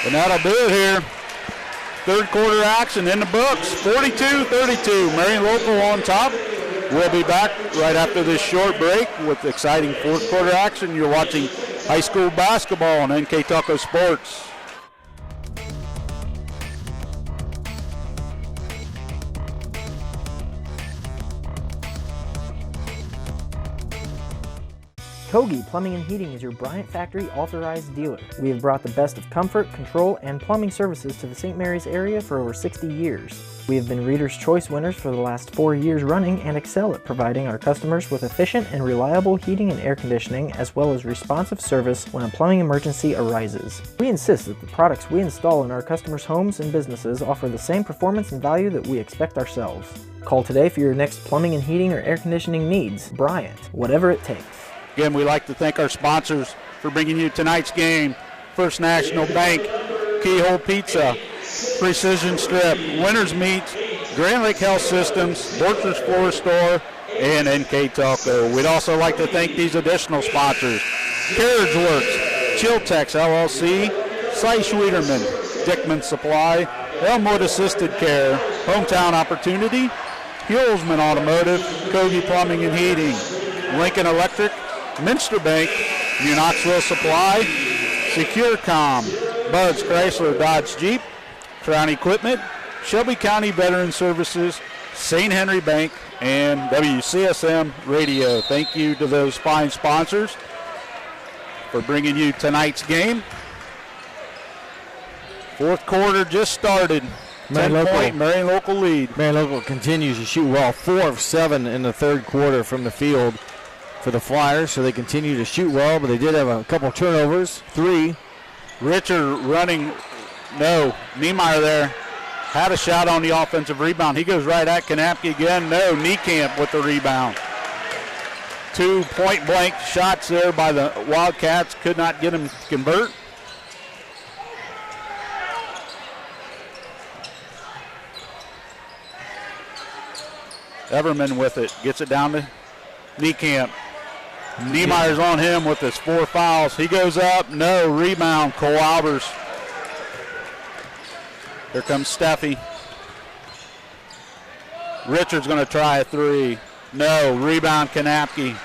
And that'll do it here. 3rd quarter action in the books. 42-32. Marion Local on top. We'll be back right after this short break with exciting 4th quarter action. You're watching high school basketball on NK Taco Sports. Kogi Plumbing and Heating is your Bryant Factory authorized dealer. We have brought the best of comfort, control, and plumbing services to the St. Mary's area for over 60 years. We have been Reader's Choice winners for the last 4 years running and excel at providing our customers with efficient and reliable heating and air conditioning, as well as responsive service when a plumbing emergency arises. We insist that the products we install in our customers' homes and businesses offer the same performance and value that we expect ourselves. Call today for your next plumbing and heating or air conditioning needs. Bryant, whatever it takes. Again, we'd like to thank our sponsors for bringing you tonight's game. First National Bank, Keyhole Pizza, Precision Strip, Winners Meat, Grand Lake Health Systems, Borchers Floor Store, and NK Taco. We'd also like to thank these additional sponsors: Carriage Works, Chiltex LLC, Cy Schwederman, Dickman Supply, Elmwood Assisted Care, Hometown Opportunity, Hulsman Automotive, Kogi Plumbing and Heating, Lincoln Electric, Minster Bank, New Knoxville Supply, SecureCom, Bud's Chrysler Dodge Jeep, Crown Equipment, Shelby County Veteran Services, St. Henry Bank, and WCSM Radio. Thank you to those fine sponsors for bringing you tonight's game. 4th quarter just started. 10-point Marion Local lead. Marion Local continues to shoot well. 4 of 7 in the 3rd quarter from the field for the Flyers, so they continue to shoot well, but they did have a couple turnovers. 3. Richard running. No. Niemeyer there had a shot on the offensive rebound. He goes right at Kanapke again. No. Niekamp with the rebound. 2 point-blank shots there by the Wildcats. Could not get him to convert. Everman with it. Gets it down to Niekamp. Niemeyer's on him with his 4 fouls. He goes up. No. Rebound. Cole Albers. Here comes Steffi. Richard's going to try a three. No. Rebound, Kanapke.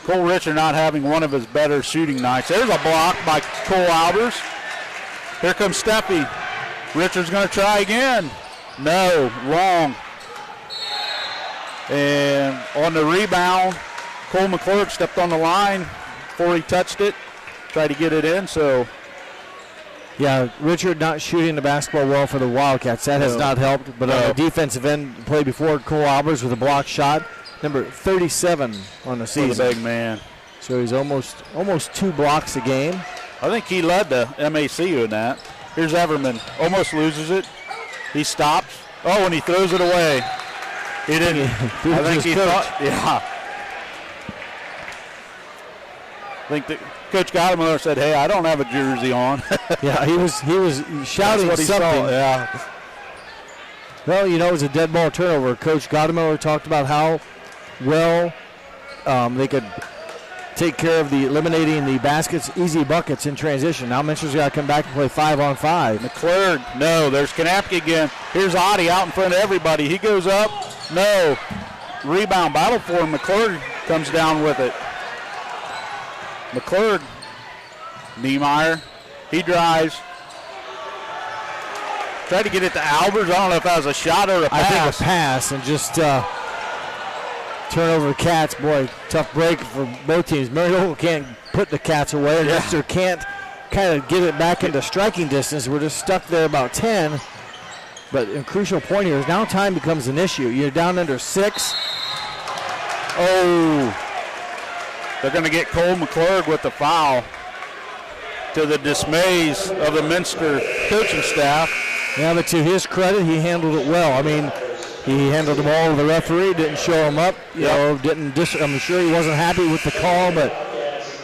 Cole Richard not having one of his better shooting nights. There's a block by Cole Albers. Here comes Steffi. Richard's going to try again. No, long. And on the rebound, Cole McClurg stepped on the line before he touched it. Tried to get it in, so. Yeah, Richard not shooting the basketball well for the Wildcats. That has not helped. But on the defensive end, play before, Cole Albers with a block shot. Number 37 on the season. For the big man. So he's almost 2 blocks a game. I think he led the MACU in that. Here's Everman. Almost loses it. He stops. Oh, and he throws it away. He didn't. I think he thought. Yeah. I think that Coach Gottemoller said, "Hey, I don't have a jersey on." Yeah, he was shouting something. Saw, yeah. Well, it was a dead ball turnover. Coach Gottemoller talked about how well they could take care of eliminating the baskets, easy buckets in transition. Now Minster's got to come back and play 5-on-5. McClurg, no. There's Kanapke again. Here's Oddie out in front of everybody. He goes up. No. Rebound battle for him. McClurg comes down with it. McClurg. Niemeyer. He drives. Tried to get it to Albers. I don't know if that was a shot or a pass. I think a pass and just turnover Cats. Boy, tough break for both teams. Marion Local can't put the Cats away. And Minster can't kind of get it back into striking distance. We're just stuck there about 10. But a crucial point here is now time becomes an issue. You're down under 6. Oh. They're going to get Cole McClurg with the foul, to the dismays of the Minster coaching staff. Yeah, but to his credit, he handled it well. I mean, he handled the ball. The referee didn't show him up. I'm sure he wasn't happy with the call, but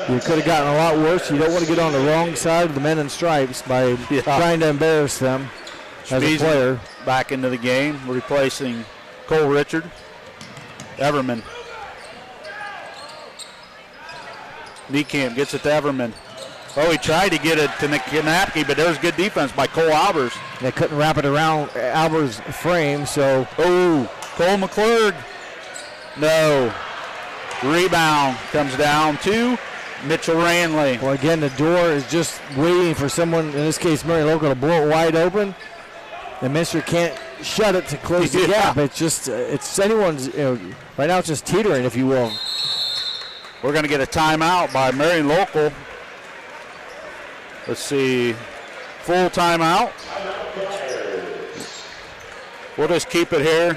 you could have gotten a lot worse. You don't want to get on the wrong side of the men in stripes by trying to embarrass them as a player. Back into the game, replacing Cole Richard. Everman. Niekamp gets it to Everman. Oh, he tried to get it to Kanapke, but there was good defense by Cole Albers. They couldn't wrap it around Albers' frame, so. Oh, Cole McClurg. No. Rebound comes down to Mitchell Ranley. Well, again, the door is just waiting for someone, in this case, Marion Local, to blow it wide open. And Minster can't shut it to close the gap. It's just, it's anyone's, right now it's just teetering, if you will. We're going to get a timeout by Marion Local. Let's see, full timeout. We'll just keep it here.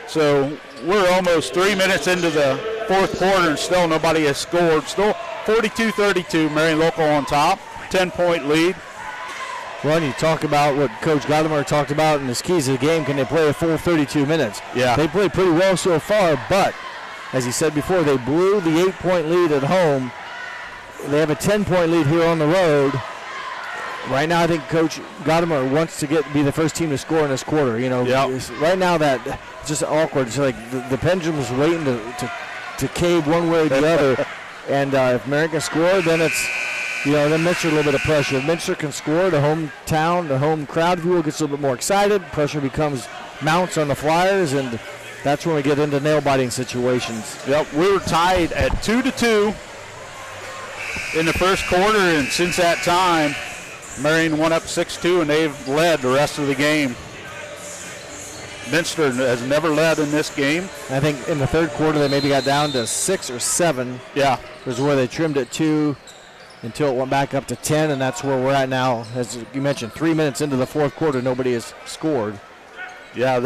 So we're almost 3 minutes into the fourth quarter and still nobody has scored. Still 42-32, Marion Local on top, 10-point lead. Well, you talk about what Coach Gottemoller talked about in his keys of the game. Can they play a full 32 minutes? Yeah. They played pretty well so far, but as he said before, they blew the 8-point lead at home. They have a 10-point lead here on the road. Right now, I think Coach Gottemoller wants to be the first team to score in this quarter. Right now that it's just awkward. It's like the pendulum's waiting to cave one way or the other. And if Marion can score, then it's, then Minster a little bit of pressure. If Minster can score, the hometown, the home crowd, if you will, gets a little bit more excited. Pressure mounts on the Flyers, and that's when we get into nail-biting situations. Yep, we were tied at 2-2 in the first quarter, and since that time, Marion went up 6-2, and they've led the rest of the game. Minster has never led in this game. I think in the third quarter they maybe got down to 6 or 7. Yeah. Was where they trimmed it 2 until it went back up to 10, and that's where we're at now. As you mentioned, 3 minutes into the fourth quarter, nobody has scored. Yeah, at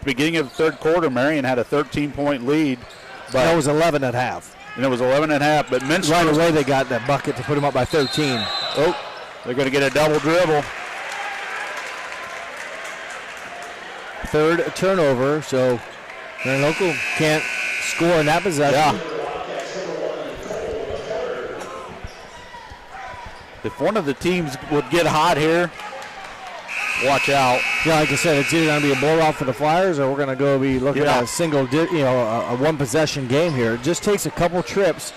the beginning of the third quarter, Marion had a 13-point lead. But that was 11 at half. And it was 11 at half, but Minster. Right away they got that bucket to put them up by 13. Oh, they're going to get a double dribble. Third turnover, so Marion Local can't score in that possession. Yeah. If one of the teams would get hot here, watch out. Yeah, like I said, it's either going to be a blowout for the Flyers, or we're going to be looking at a single, a one-possession game here. It just takes a couple trips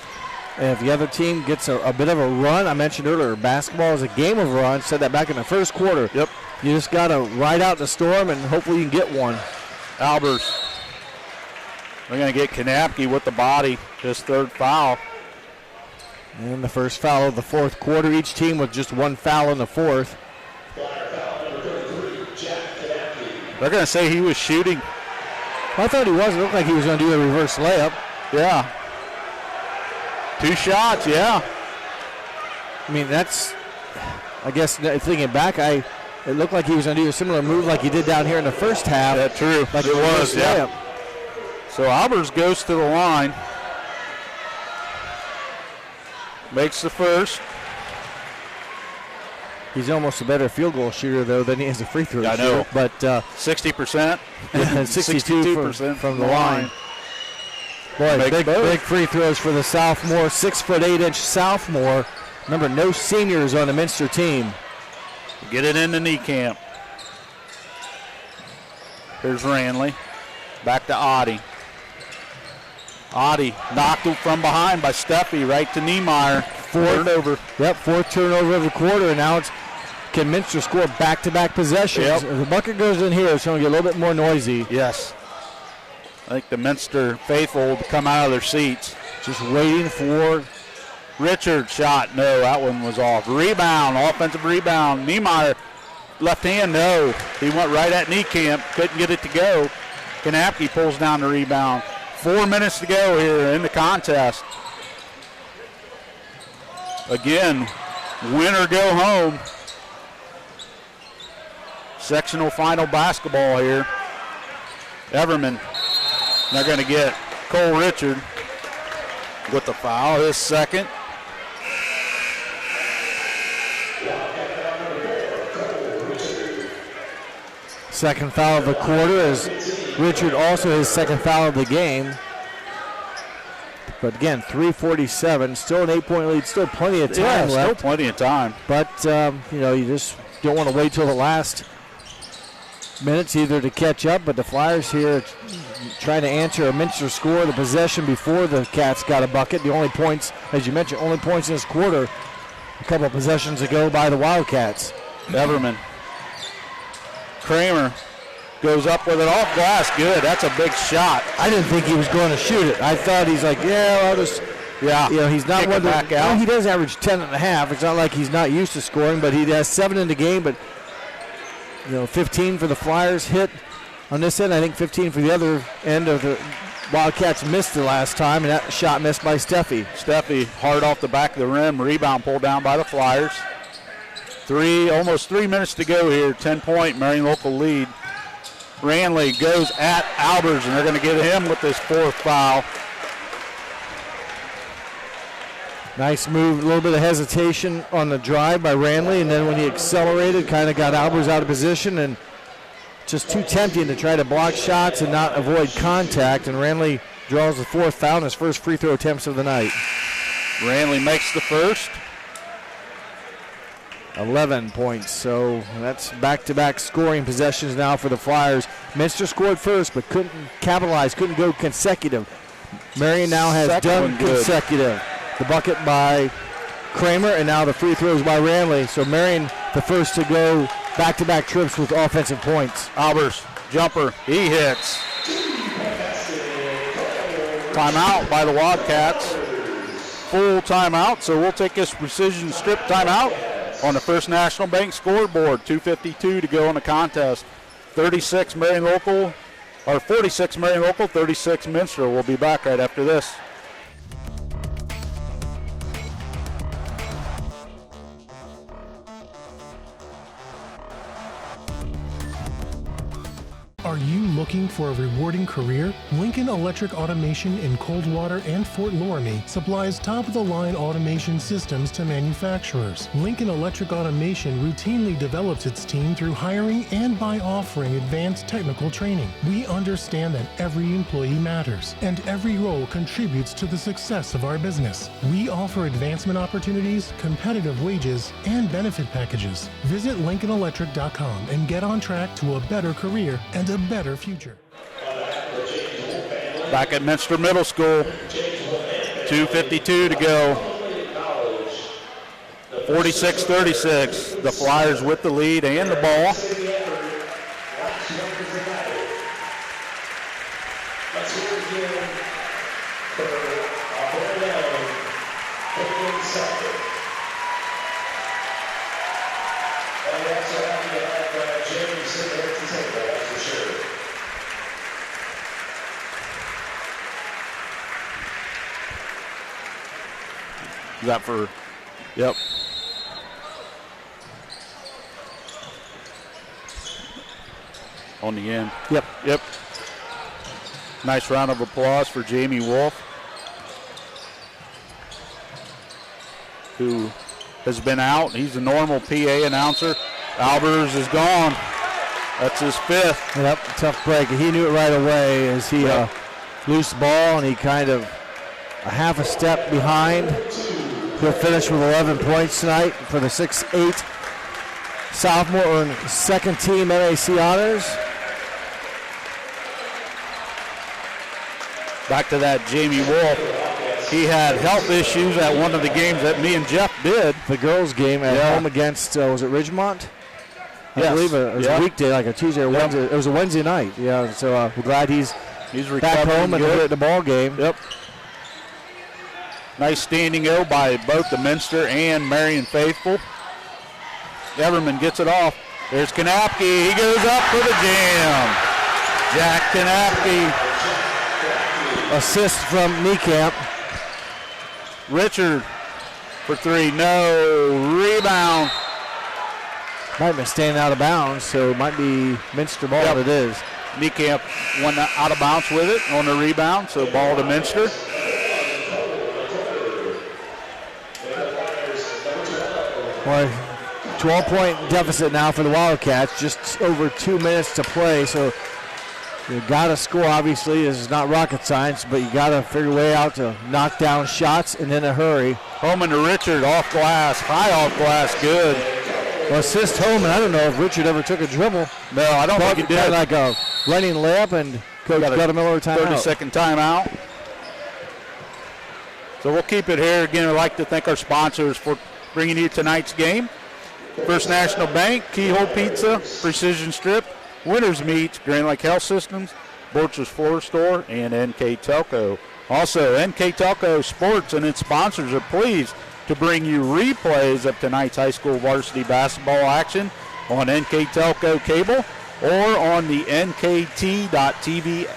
And if the other team gets a bit of a run, I mentioned earlier, basketball is a game of runs. Said that back in the first quarter. Yep. You just got to ride out the storm, and hopefully you can get one. Albers. They're going to get Kanapke with the body, his third foul. And the first foul of the fourth quarter. Each team with just one foul in the fourth. They're going to say he was shooting. I thought he was. It looked like he was going to do a reverse layup. Yeah. 2 shots, yeah. I mean, that's, I guess, thinking back, it looked like he was going to do a similar move like he did down here in the first half. Yeah, true. Like it was, yeah. So Albers goes to the line. Makes the first. He's almost a better field goal shooter, though, than he is a free throw shooter. I know. But 60%. Yeah, 62% from the line. Boy, big free throws for the sophomore, 6'8" sophomore. Remember, no seniors on the Minster team. Get it in the knee camp. Here's Ranley. Back to Audie. Audie knocked from behind by Steffi right to Niemeyer. Fourth turnover. Yep, fourth turnover of the quarter, and now can Minster score back-to-back possessions? Yep. If the bucket goes in here, it's going to get a little bit more noisy. Yes. I think the Minster faithful will come out of their seats. Just waiting for Richard shot. No, that one was off. Rebound, offensive rebound. Niemeyer, left hand, no. He went right at knee camp, couldn't get it to go. Kanapke pulls down the rebound. 4 minutes to go here in the contest. Again, win or go home. Sectional final basketball here. Everman. They're going to get Cole Richard with the foul, his second. Second foul of the quarter is Richard, also his second foul of the game. But again, 3:47, still an 8-point lead, still plenty of time left. Still plenty of time. But, you just don't want to wait till the last minutes either to catch up. But the Flyers here trying to answer a Minster score, the possession before the Cats got a bucket. The only points, as you mentioned, only points in this quarter a couple of possessions ago by the Wildcats. Everman. Kramer goes up with it off glass. Good. That's a big shot. I didn't think he was going to shoot it. I thought he's like, I'll just. Yeah. He's not one back out. He does average 10.5. It's not like he's not used to scoring, but he has 7 in the game. But 15 for the Flyers hit on this end. I think 15 for the other end of the Wildcats missed the last time, and that shot missed by Steffi. Steffi hard off the back of the rim. Rebound pulled down by the Flyers. Almost 3 minutes to go here. 10-point Marion Local lead. Ranley goes at Albers, and they're going to get him with this fourth foul. Nice move, a little bit of hesitation on the drive by Ranley, and then when he accelerated, kind of got Albers out of position, and just too tempting to try to block shots and not avoid contact, and Ranley draws the fourth foul in his first free throw attempts of the night. Ranley makes the first. 11 points, so that's back-to-back scoring possessions now for the Flyers. Minster scored first, but couldn't capitalize, couldn't go consecutive. Marion now has done consecutive. The bucket by Kramer, and now the free throws by Ranley. So Marion, the first to go back-to-back trips with offensive points. Albers, jumper, he hits. Timeout by the Wildcats. Full timeout, so we'll take this precision strip timeout on the First National Bank scoreboard. 2:52 to go in the contest. 46 Marion Local, or 46 Marion Local, 36 Minster. We'll be back right after this. Are you looking for a rewarding career? Lincoln Electric Automation in Coldwater and Fort Loramie supplies top-of-the-line automation systems to manufacturers. Lincoln Electric Automation routinely develops its team through hiring and by offering advanced technical training. We understand that every employee matters, and every role contributes to the success of our business. We offer advancement opportunities, competitive wages, and benefit packages. Visit LincolnElectric.com and get on track to a better career and a better future. Back at Minster Middle School. 2:52 to go. 46-36. The Flyers with the lead and the ball. Is that for, yep. On the end. Yep. Yep. Nice round of applause for Jamie Wolf, who has been out. He's a normal PA announcer. Albers is gone. That's his 5th. Yep, tough break. He knew it right away as he loose ball, and he kind of a half a step behind. He'll finish with 11 points tonight for the 6'8" sophomore, earned second team MAC honors. Back to that Jamie Wolf. He had health issues at one of the games that me and Jeff did. The girls' game at home against, was it Ridgemont? I believe it was a weekday, like a Tuesday or Wednesday. It was a Wednesday night. Yeah, so we're glad he's back home and good at the ball game. Yep. Nice standing O by both the Minster and Marion faithful. Everman gets it off. There's Kanapke. He goes up for the jam. Jack Kanapke. Assist from Niekamp. Richard for 3. No. Rebound. Might have been standing out of bounds, so it might be Minster ball. It is. Niekamp went out of bounds with it on the rebound, so ball to Minster. Well, 12-point deficit now for the Wildcats, just over 2 minutes to play, so you got to score, obviously. This is not rocket science, but you got to figure a way out to knock down shots and in a hurry. Holman to Richard, off glass, high off glass, good. Well, assist Holman. I don't know if Richard ever took a dribble. No, I don't think he did. Like a running layup, and Coach got a Miller timeout. 30-second timeout. So we'll keep it here. Again, I'd like to thank our sponsors for bringing you tonight's game. First National Bank, Keyhole Pizza, Precision Strip, Winners Meats, Grand Lake Health Systems, Borch's Floor Store, and NK Telco. Also, NK Telco Sports and its sponsors are pleased to bring you replays of tonight's high school varsity basketball action on NK Telco Cable or on the nkt.tv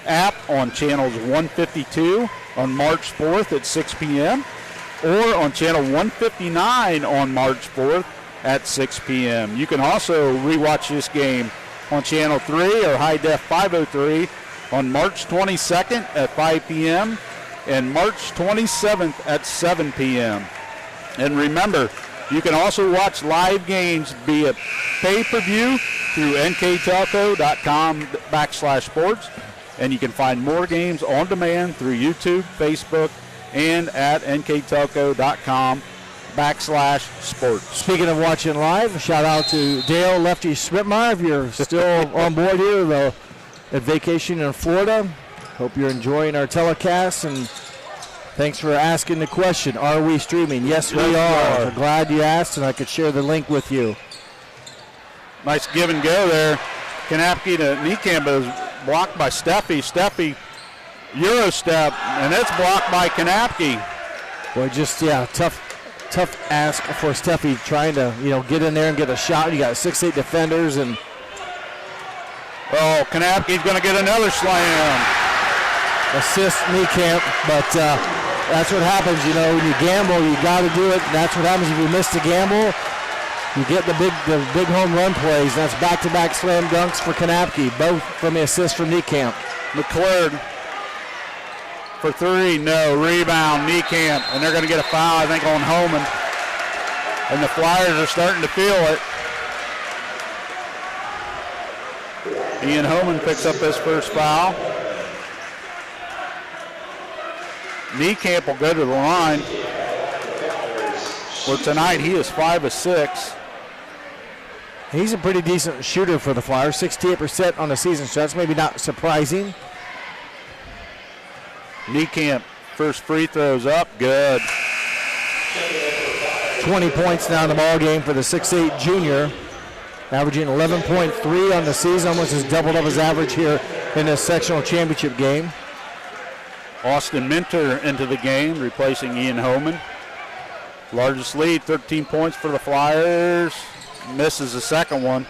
app on channels 152 on March 4th at 6 p.m. or on channel 159 on March 4th at 6 p.m. You can also rewatch this game on channel 3 or high def 503 on March 22nd at 5 p.m. and March 27th at 7 p.m. And remember, you can also watch live games via pay-per-view through nktelco.com/sports, and you can find more games on demand through YouTube, Facebook, and at nktelco.com/sports. Speaking of watching live, shout out to Dale Lefty Schmidtmeyer if you're still on board here at vacation in Florida. Hope you're enjoying our telecast, and thanks for asking the question. Are we streaming? Yes, we are. I'm glad you asked, and I could share the link with you. Nice give and go there. Kanapke to Niekamp is blocked by Steffi. Steffi, Euro step, and it's blocked by Kanapke. Well, just, tough ask for Steffi trying to, get in there and get a shot. You got 6'8" defenders, and Kanapke's going to get another slam. Assist Niekamp, but that's what happens, when you gamble, you got to do it. That's what happens if you miss the gamble. You get the big home run plays. That's back-to-back slam dunks for Kanapke, both from the assist from Niekamp. McClure for 3, no. Rebound, Niekamp, and they're going to get a foul, I think, on Holman. And the Flyers are starting to feel it. Ian Holman picks up his first foul. Niekamp will go to the line. Well, tonight he is 5 of 6. He's a pretty decent shooter for the Flyers, 68% on the season, so that's maybe not surprising. Niekamp First free throw's up, good. 20 points now in the ball game for the 6'8 junior, averaging 11.3 on the season, almost has doubled up his average here in this sectional championship game. Austin Minter into the game, replacing Ian Homan. Largest lead, 13 points for the Flyers. Misses the second one.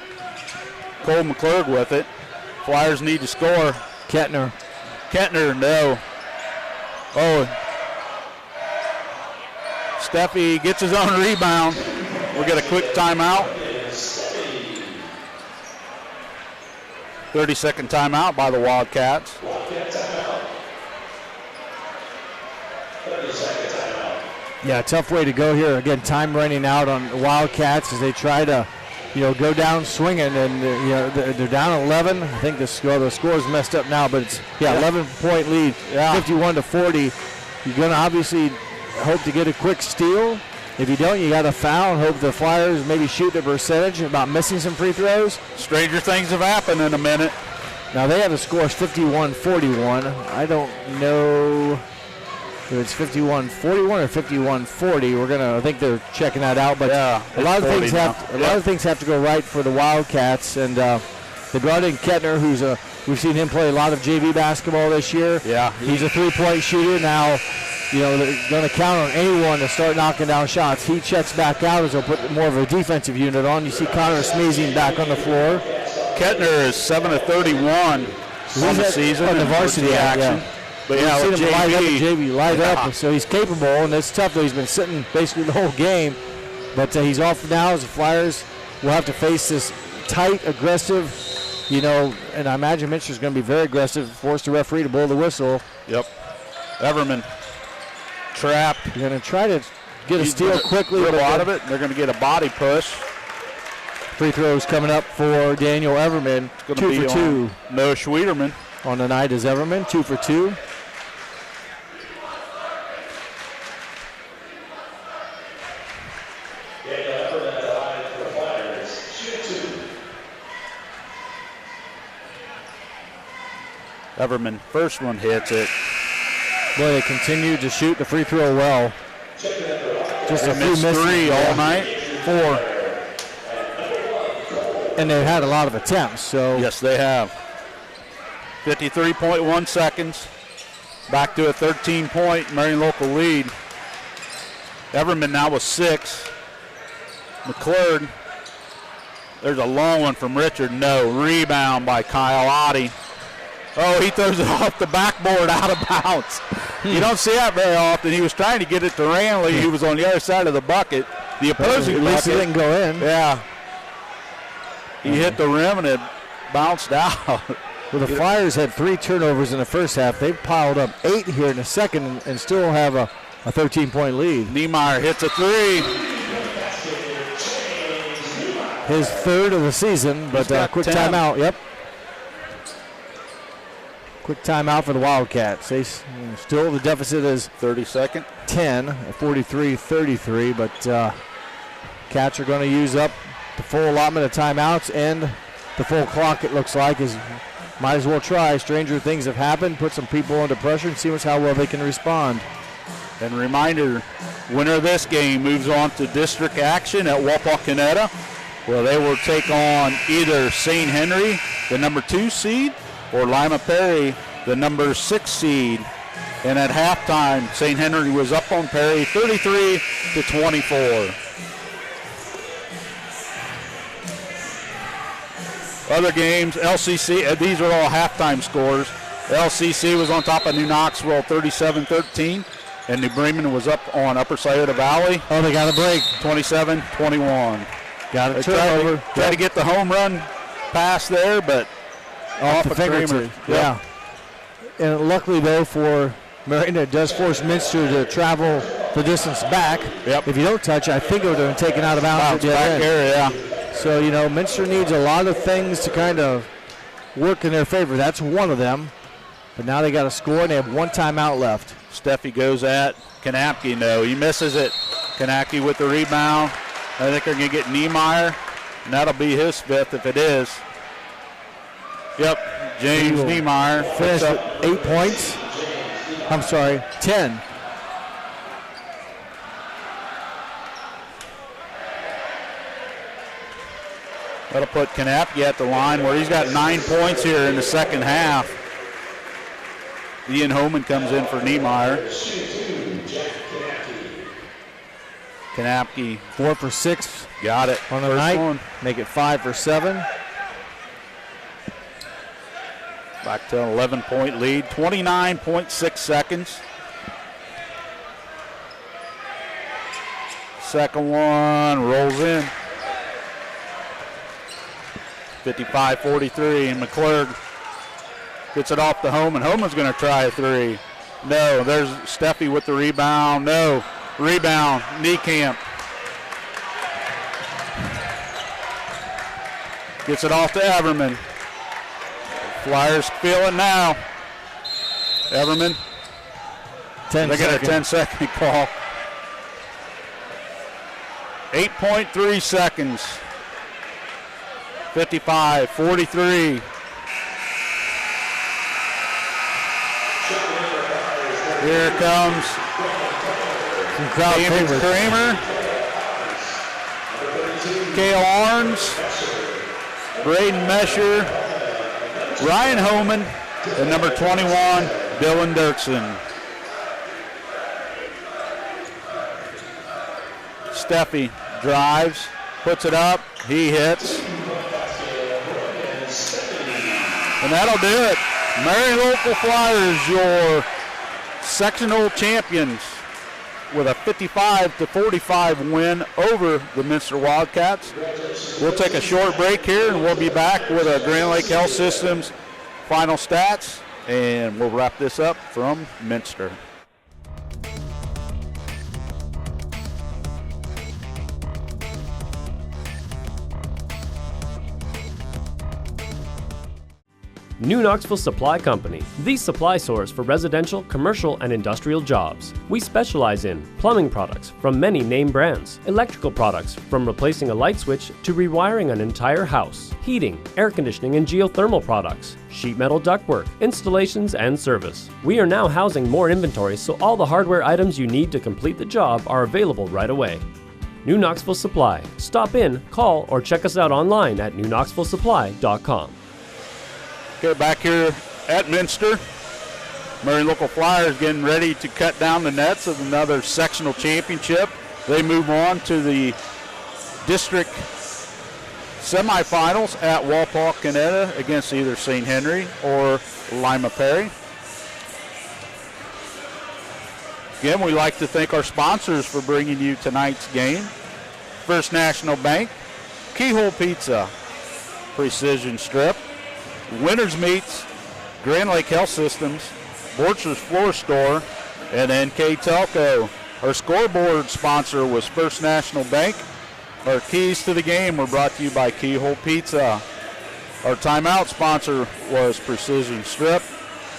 Cole McClurg with it. Flyers need to score. Kettner, no. Oh, Steffi gets his own rebound. We'll get a quick timeout. 30-second timeout by the Wildcats. Yeah, tough way to go here. Again, time running out on the Wildcats as they try to, go down swinging, and they're down 11. I think the score's messed up now, but it's 11-point lead, 51-40. You're going to obviously hope to get a quick steal. If you don't, you got to foul and hope the Flyers maybe shoot the percentage about missing some free throws. Stranger things have happened in a minute. Now they have the score 51-41. I don't know if it's 51-41 or 51-40. I think they're checking that out. But a lot of things have to go right for the Wildcats, and they brought in Kettner, we've seen him play a lot of JV basketball this year. Yeah, he's a three-point shooter now. They're going to count on anyone to start knocking down shots. He checks back out as they'll put more of a defensive unit on. You see Connor Smeezing back on the floor. Kettner is 7 of 31 on the season. On the varsity action. Yeah. But yeah, we've seen him light up, Yeah. so he's capable, and it's tough though. He's been sitting basically the whole game, but he's off now as the Flyers will have to face this tight, aggressive, and I imagine Minster's going to be very aggressive, force the referee to blow the whistle. Yep. Everman trapped. You're going to try to get a steal quickly. Dribble out of it. They're going to get a body push. Free throws coming up for Daniel Everman. It's going to be 2 for 2. Noah Schwederman. On the night is Everman, 2 for 2. Everman, first one hits it. Boy, they continue to shoot the free throw well. Just a few misses 3 all night. 4. And they've had a lot of attempts. So yes, they have. 53.1 seconds. Back to a 13-point Marion Local lead. Everman now with 6. McClurg. There's a long one from Richard. No. Rebound by Kyle Oddie. Oh, he throws it off the backboard out of bounds. You don't see that very often. He was trying to get it to Ranley. He was on the other side of the bucket. The opposing bucket. At least it didn't go in. Yeah. He hit the rim and it bounced out. Well, the Flyers had 3 turnovers in the first half. They've piled up 8 here in the second and still have a 13-point lead. Niemeyer hits a 3. His 3rd of the season, but quick 10. timeout. Yep. Quick timeout for the Wildcats. Still the deficit is 32nd. 10 at 43-33, but Cats are going to use up the full allotment of timeouts and the full clock, it looks like. Might as well try. Stranger things have happened. Put some people under pressure and see how well they can respond. And reminder, winner of this game moves on to district action at Wapakoneta, where they will take on either St. Henry, the number 2 seed, or Lima Perry, the number 6 seed. And at halftime, St. Henry was up on Perry 33-24. Other games, LCC, these are all halftime scores. LCC was on top of New Knoxville 37-13, and New Bremen was up on Upper Scioto Valley. Oh, they got a break. 27-21. Got a turnover. Tried to get the home run pass there, but off the fingertips. Yeah. And luckily, though, for Marion, it does force Minster to travel the distance back. Yep. If you don't touch, I think it would have been taken out of bounds. Back area. So, Minster needs a lot of things to kind of work in their favor. That's one of them. But now they got to score, and they have 1 timeout left. Steffi goes at Kanapke. No, he misses it. Kanapke with the rebound. I think they're going to get Niemeyer, and that'll be his 5th if it is. Yep, James Niemeyer. Finished with 8 points. I'm sorry, 10. That'll put Kanapke at the line where he's got 9 points here in the second half. Ian Homan comes in for Niemeyer. Kanapke 4 for 6. Got it on the night. Make it 5 for 7. Back to an 11-point lead. 29.6 seconds. Second one rolls in. 55-43, and McClurg gets it off to Homan. Homan's going to try a three. No, there's Steffi with the rebound. No, rebound, Niekamp. Gets it off to Everman. Flyers feel it now. Everman. They got a 10-second call. 8.3 seconds. 55-43. Here comes some crowd favorites. Kramer, Cale Arns, Braden Mesher, Ryan Homan, and number 21, Dylan Dirksen. Steffi drives, puts it up, he hits. And that'll do it. Marion Local Flyers, your sectional champions, with a 55-45 win over the Minster Wildcats. We'll take a short break here, and we'll be back with a Grand Lake Health Systems final stats, and we'll wrap this up from Minster. New Knoxville Supply Company, the supply source for residential, commercial, and industrial jobs. We specialize in plumbing products from many name brands, electrical products from replacing a light switch to rewiring an entire house, heating, air conditioning, and geothermal products, sheet metal ductwork, installations, and service. We are now housing more inventory, so all the hardware items you need to complete the job are available right away. New Knoxville Supply. Stop in, call, or check us out online at newknoxvillesupply.com. Okay, back here at Minster. Marion Local Flyers getting ready to cut down the nets of another sectional championship. They move on to the district semifinals at Walpole, Canetta against either St. Henry or Lima Perry. Again, we'd like to thank our sponsors for bringing you tonight's game. First National Bank, Keyhole Pizza, Precision Strip, Winners Meats, Grand Lake Health Systems, Borchers Floor Store, and NK Telco. Our scoreboard sponsor was First National Bank. Our keys to the game were brought to you by Keyhole Pizza. Our timeout sponsor was Precision Strip.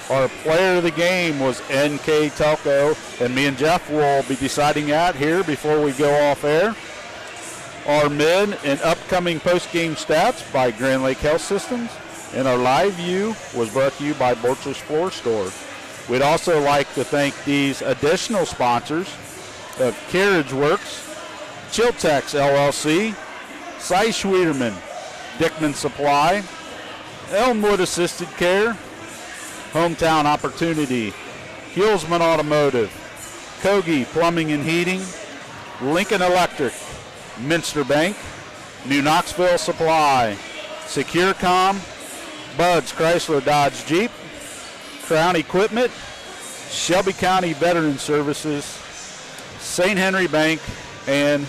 Our player of the game was NK Telco, and me and Jeff will be deciding that here before we go off air. Our mid and upcoming post-game stats by Grand Lake Health Systems. And our live view was brought to you by Borchers Floor Store. We'd also like to thank these additional sponsors of Carriage Works, Chiltex LLC, Cy Schwederman, Dickman Supply, Elmwood Assisted Care, Hometown Opportunity, Hulsman Automotive, Kogi Plumbing and Heating, Lincoln Electric, Minster Bank, New Knoxville Supply, SecureCom, Bud's Chrysler Dodge Jeep, Crown Equipment, Shelby County Veteran Services, St. Henry Bank, and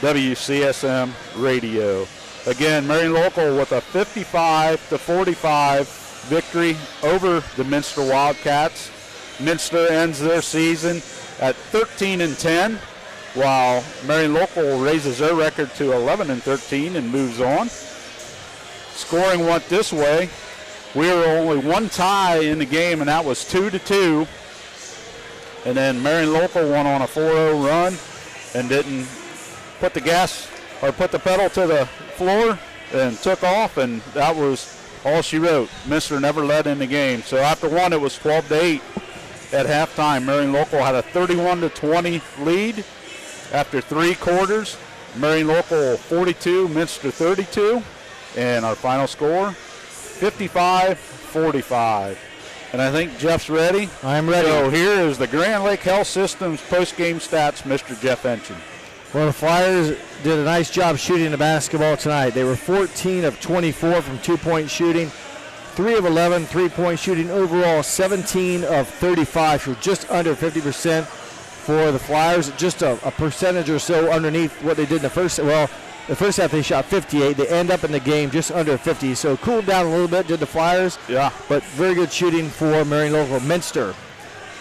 WCSM Radio. Again, Marion Local with a 55-45 victory over the Minster Wildcats. Minster ends their season at 13-10, while Marion Local raises their record to 11-13 and moves on. Scoring went this way. We were only one tie in the game, and that was 2-2. And then Marion Local went on a 4-0 run and didn't put the gas or put the pedal to the floor and took off, and that was all she wrote. Minster never led in the game. So after one, it was 12-8. At halftime, Marion Local had a 31-20 lead. After 3 quarters, Marion Local 42, Minster 32. And our final score, 55-45. And I think Jeff's ready. I'm ready. So here is the Grand Lake Health Systems post-game stats, Mr. Jeff Enchin. Well, the Flyers did a nice job shooting the basketball tonight. They were 14 of 24 from 2-point shooting, 3 of 11 3-point shooting. Overall, 17 of 35, so just under 50% for the Flyers. Just a percentage or so underneath what they did in the first. Well, the first half they shot 58. They end up in the game just under 50. So cooled down a little bit, did the Flyers. Yeah. But very good shooting for Marion Local. Minster,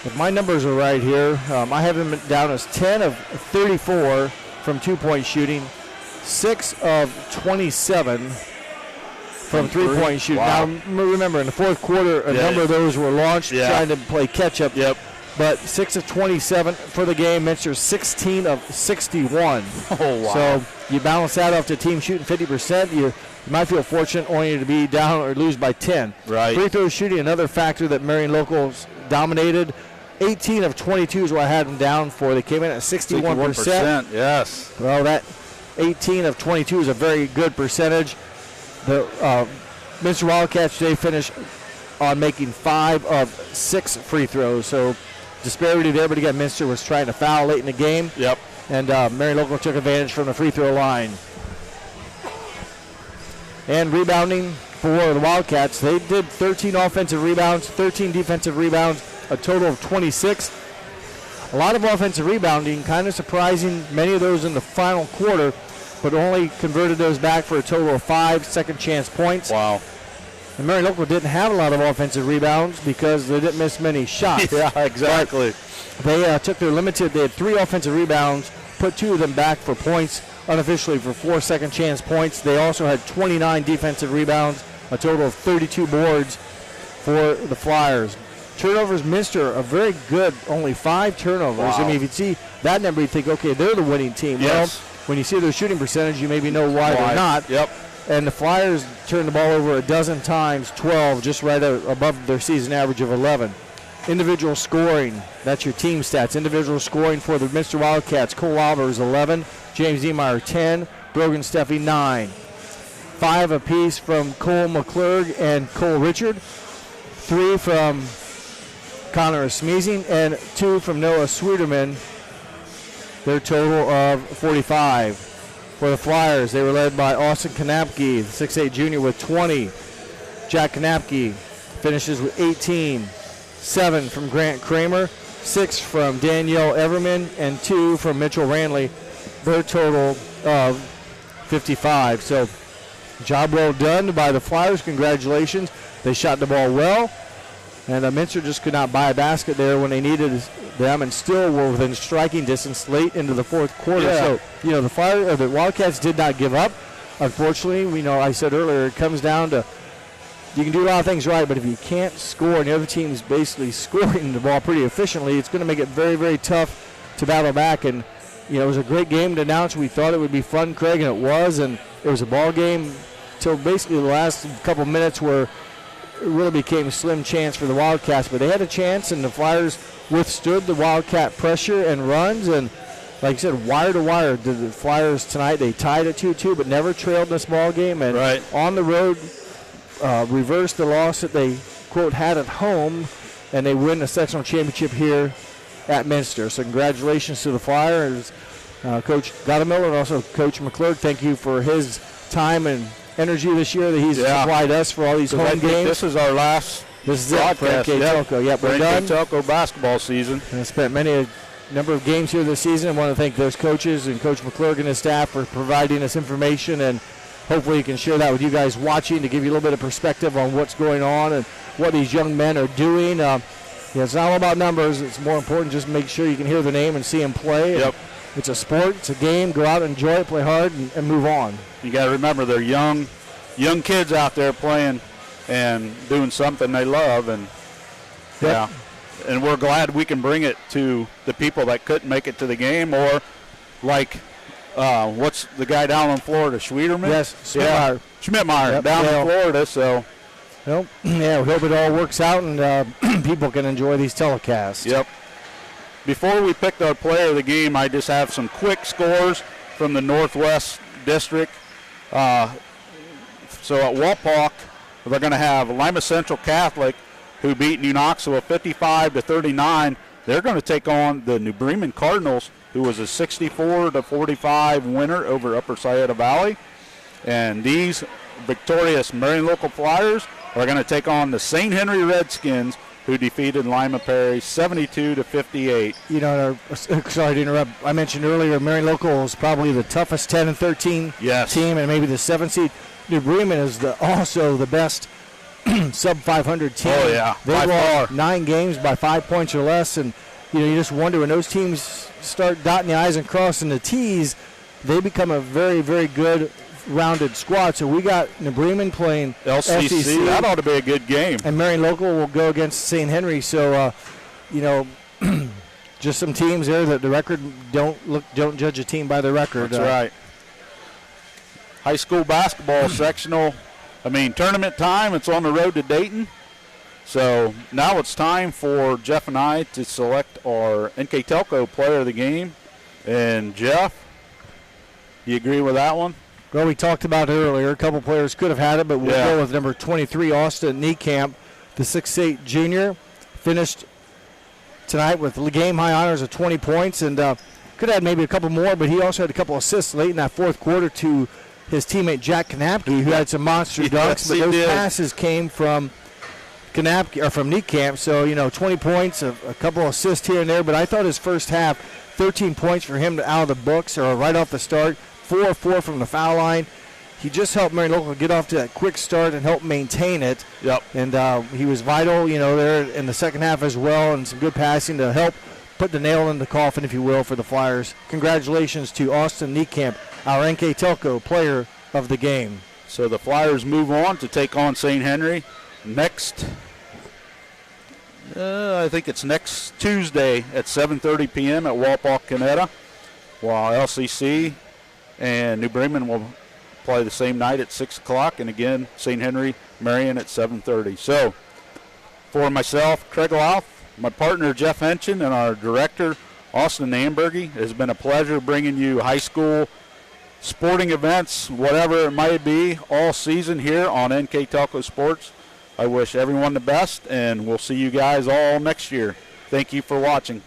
if my numbers are right here, I have them down as 10 of 34 from 2-point shooting, 6 of 27 from 3-point shooting. Wow. Now, remember, in the fourth quarter, a number of those were launched trying to play catch-up. Yep. But 6 of 27 for the game. Minster 16 of 61. Oh, wow. So you balance that off to a team shooting 50%. You might feel fortunate only to be down or lose by 10. Right. Free throw shooting, another factor that Marion Locals dominated. 18 of 22 is what I had them down for. They came in at 61%. Yes. Well, that 18 of 22 is a very good percentage. The Minster Wildcats today finished on making 5 of 6 free throws. So disparity there, but again, Minster was trying to foul late in the game. Yep. And Marion Local took advantage from the free throw line. And rebounding for the Wildcats, they did 13 offensive rebounds, 13 defensive rebounds, a total of 26. A lot of offensive rebounding, kind of surprising, many of those in the final quarter, but only converted those back for a total of 5 second chance points. Wow. And Marion Local didn't have a lot of offensive rebounds because they didn't miss many shots. Yeah, exactly. They took their limited, they had 3 offensive rebounds, put 2 of them back for points, unofficially for 4 second chance points. They also had 29 defensive rebounds, a total of 32 boards for the Flyers. Turnovers, Minster, a very good, only 5 turnovers. Wow. I mean, if you see that number, you think, okay, they're the winning team. Yes. Well, when you see their shooting percentage, you maybe know why they're not. Yep. And the Flyers turned the ball over a dozen times, 12, just right above their season average of 11. Individual scoring, that's your team stats. Individual scoring for the Minster Wildcats, Cole Albers 11, James Niemeyer 10, Brogan Steffi 9. 5 apiece from Cole McClurg and Cole Richard. 3 from Connor Smeezing and 2 from Noah Sweeterman. Their total of 45. For the Flyers, they were led by Austin Kanapke, the 6'8 junior, with 20. Jack Kanapke finishes with 18. 7 from Grant Kramer, 6 from Danielle Everman, and 2 from Mitchell Ranley. Their total of 55. So, job well done by the Flyers. Congratulations. They shot the ball well. And Minster just could not buy a basket there when they needed them, and still were within striking distance late into the fourth quarter. Yeah. So, the Wildcats did not give up. Unfortunately, I said earlier, it comes down to you can do a lot of things right, but if you can't score and the other team's basically scoring the ball pretty efficiently, it's going to make it very, very tough to battle back. And, it was a great game to announce. We thought it would be fun, Craig, and it was. And it was a ball game till basically the last couple minutes where it really became a slim chance for the Wildcats. But they had a chance, and the Flyers withstood the Wildcat pressure and runs. And, like you said, wire to wire, the Flyers tonight, they tied at 2-2, but never trailed in this ball game. And on the road, reversed the loss that they, quote, had at home, and they win the sectional championship here at Minster. So congratulations to the Flyers, Coach Gottemiller, and also Coach McClurg. Thank you for his time and energy this year that he's supplied us for all these home games. This is our last This is it, Frank K. Telco. Yep, we're Frank done. K. Telco basketball season. And I spent a number of games here this season. I want to thank those coaches and Coach McClurg and his staff for providing us information, and hopefully you can share that with you guys watching to give you a little bit of perspective on what's going on and what these young men are doing. It's not all about numbers. It's more important just make sure you can hear the name and see them play. Yep. It's a sport. It's a game. Go out, enjoy it, play hard, and move on. You got to remember they're young kids out there playing and doing something they love. And, and we're glad we can bring it to the people that couldn't make it to the game, or like what's the guy down in Florida, Schwieterman? Yes, Schmidtmeyer. Schmidtmeyer down in Florida. So Well, yeah, we hope it all works out and people can enjoy these telecasts. Yep. Before we pick our player of the game, I just have some quick scores from the Northwest District. So at Walpock, they're going to have Lima Central Catholic, who beat New Knoxville 55-39. They're going to take on the New Bremen Cardinals, who was a 64-45 winner over Upper Sayetta Valley. And these victorious Marion Local Flyers are going to take on the St. Henry Redskins, who defeated Lima Perry 72-58. You know, sorry to interrupt. I mentioned earlier Marion Local is probably the toughest 10-13 team, and maybe the 7th seed. New Bremen is also the best sub-500 team. Oh, yeah, They won 9 games by 5 points or less, and you just wonder when those teams start dotting the I's and crossing the T's, they become a very, very good rounded squad. So we got New Bremen playing LCC. That ought to be a good game. And Marion Local will go against St. Henry. So, just some teams there that the record don't judge a team by the record. That's right. High school basketball tournament time. It's on the road to Dayton. So now it's time for Jeff and I to select our NK Telco player of the game. And Jeff, you agree with that one? Well, we talked about it earlier. A couple players could have had it, but we'll go with number 23, Austin Niekamp, the 6'8 junior. Finished tonight with game-high honors of 20 points, and could have had maybe a couple more, but he also had a couple assists late in that fourth quarter to his teammate Jack Kanapke, who had some monster dunks, but those passes came from Kanapke, or from Niekamp. So, 20 points, a couple assists here and there, but I thought his first half, 13 points for him out of the books, or right off the start. 4-4 from the foul line. He just helped Marion Local get off to that quick start and help maintain it. Yep. And he was vital, there in the second half as well, and some good passing to help put the nail in the coffin, if you will, for the Flyers. Congratulations to Austin Niekamp, our NK Telco player of the game. So the Flyers move on to take on St. Henry next. I think it's next Tuesday at 7:30 p.m. at Walpock, Canetta, while LCC and New Bremen will play the same night at 6 o'clock, and again, St. Henry, Marion at 7:30. So, for myself, Craig Louth, my partner, Jeff Henson, and our director, Austin Ambergy, it has been a pleasure bringing you high school sporting events, whatever it might be, all season here on NK Telco Sports. I wish everyone the best, and we'll see you guys all next year. Thank you for watching.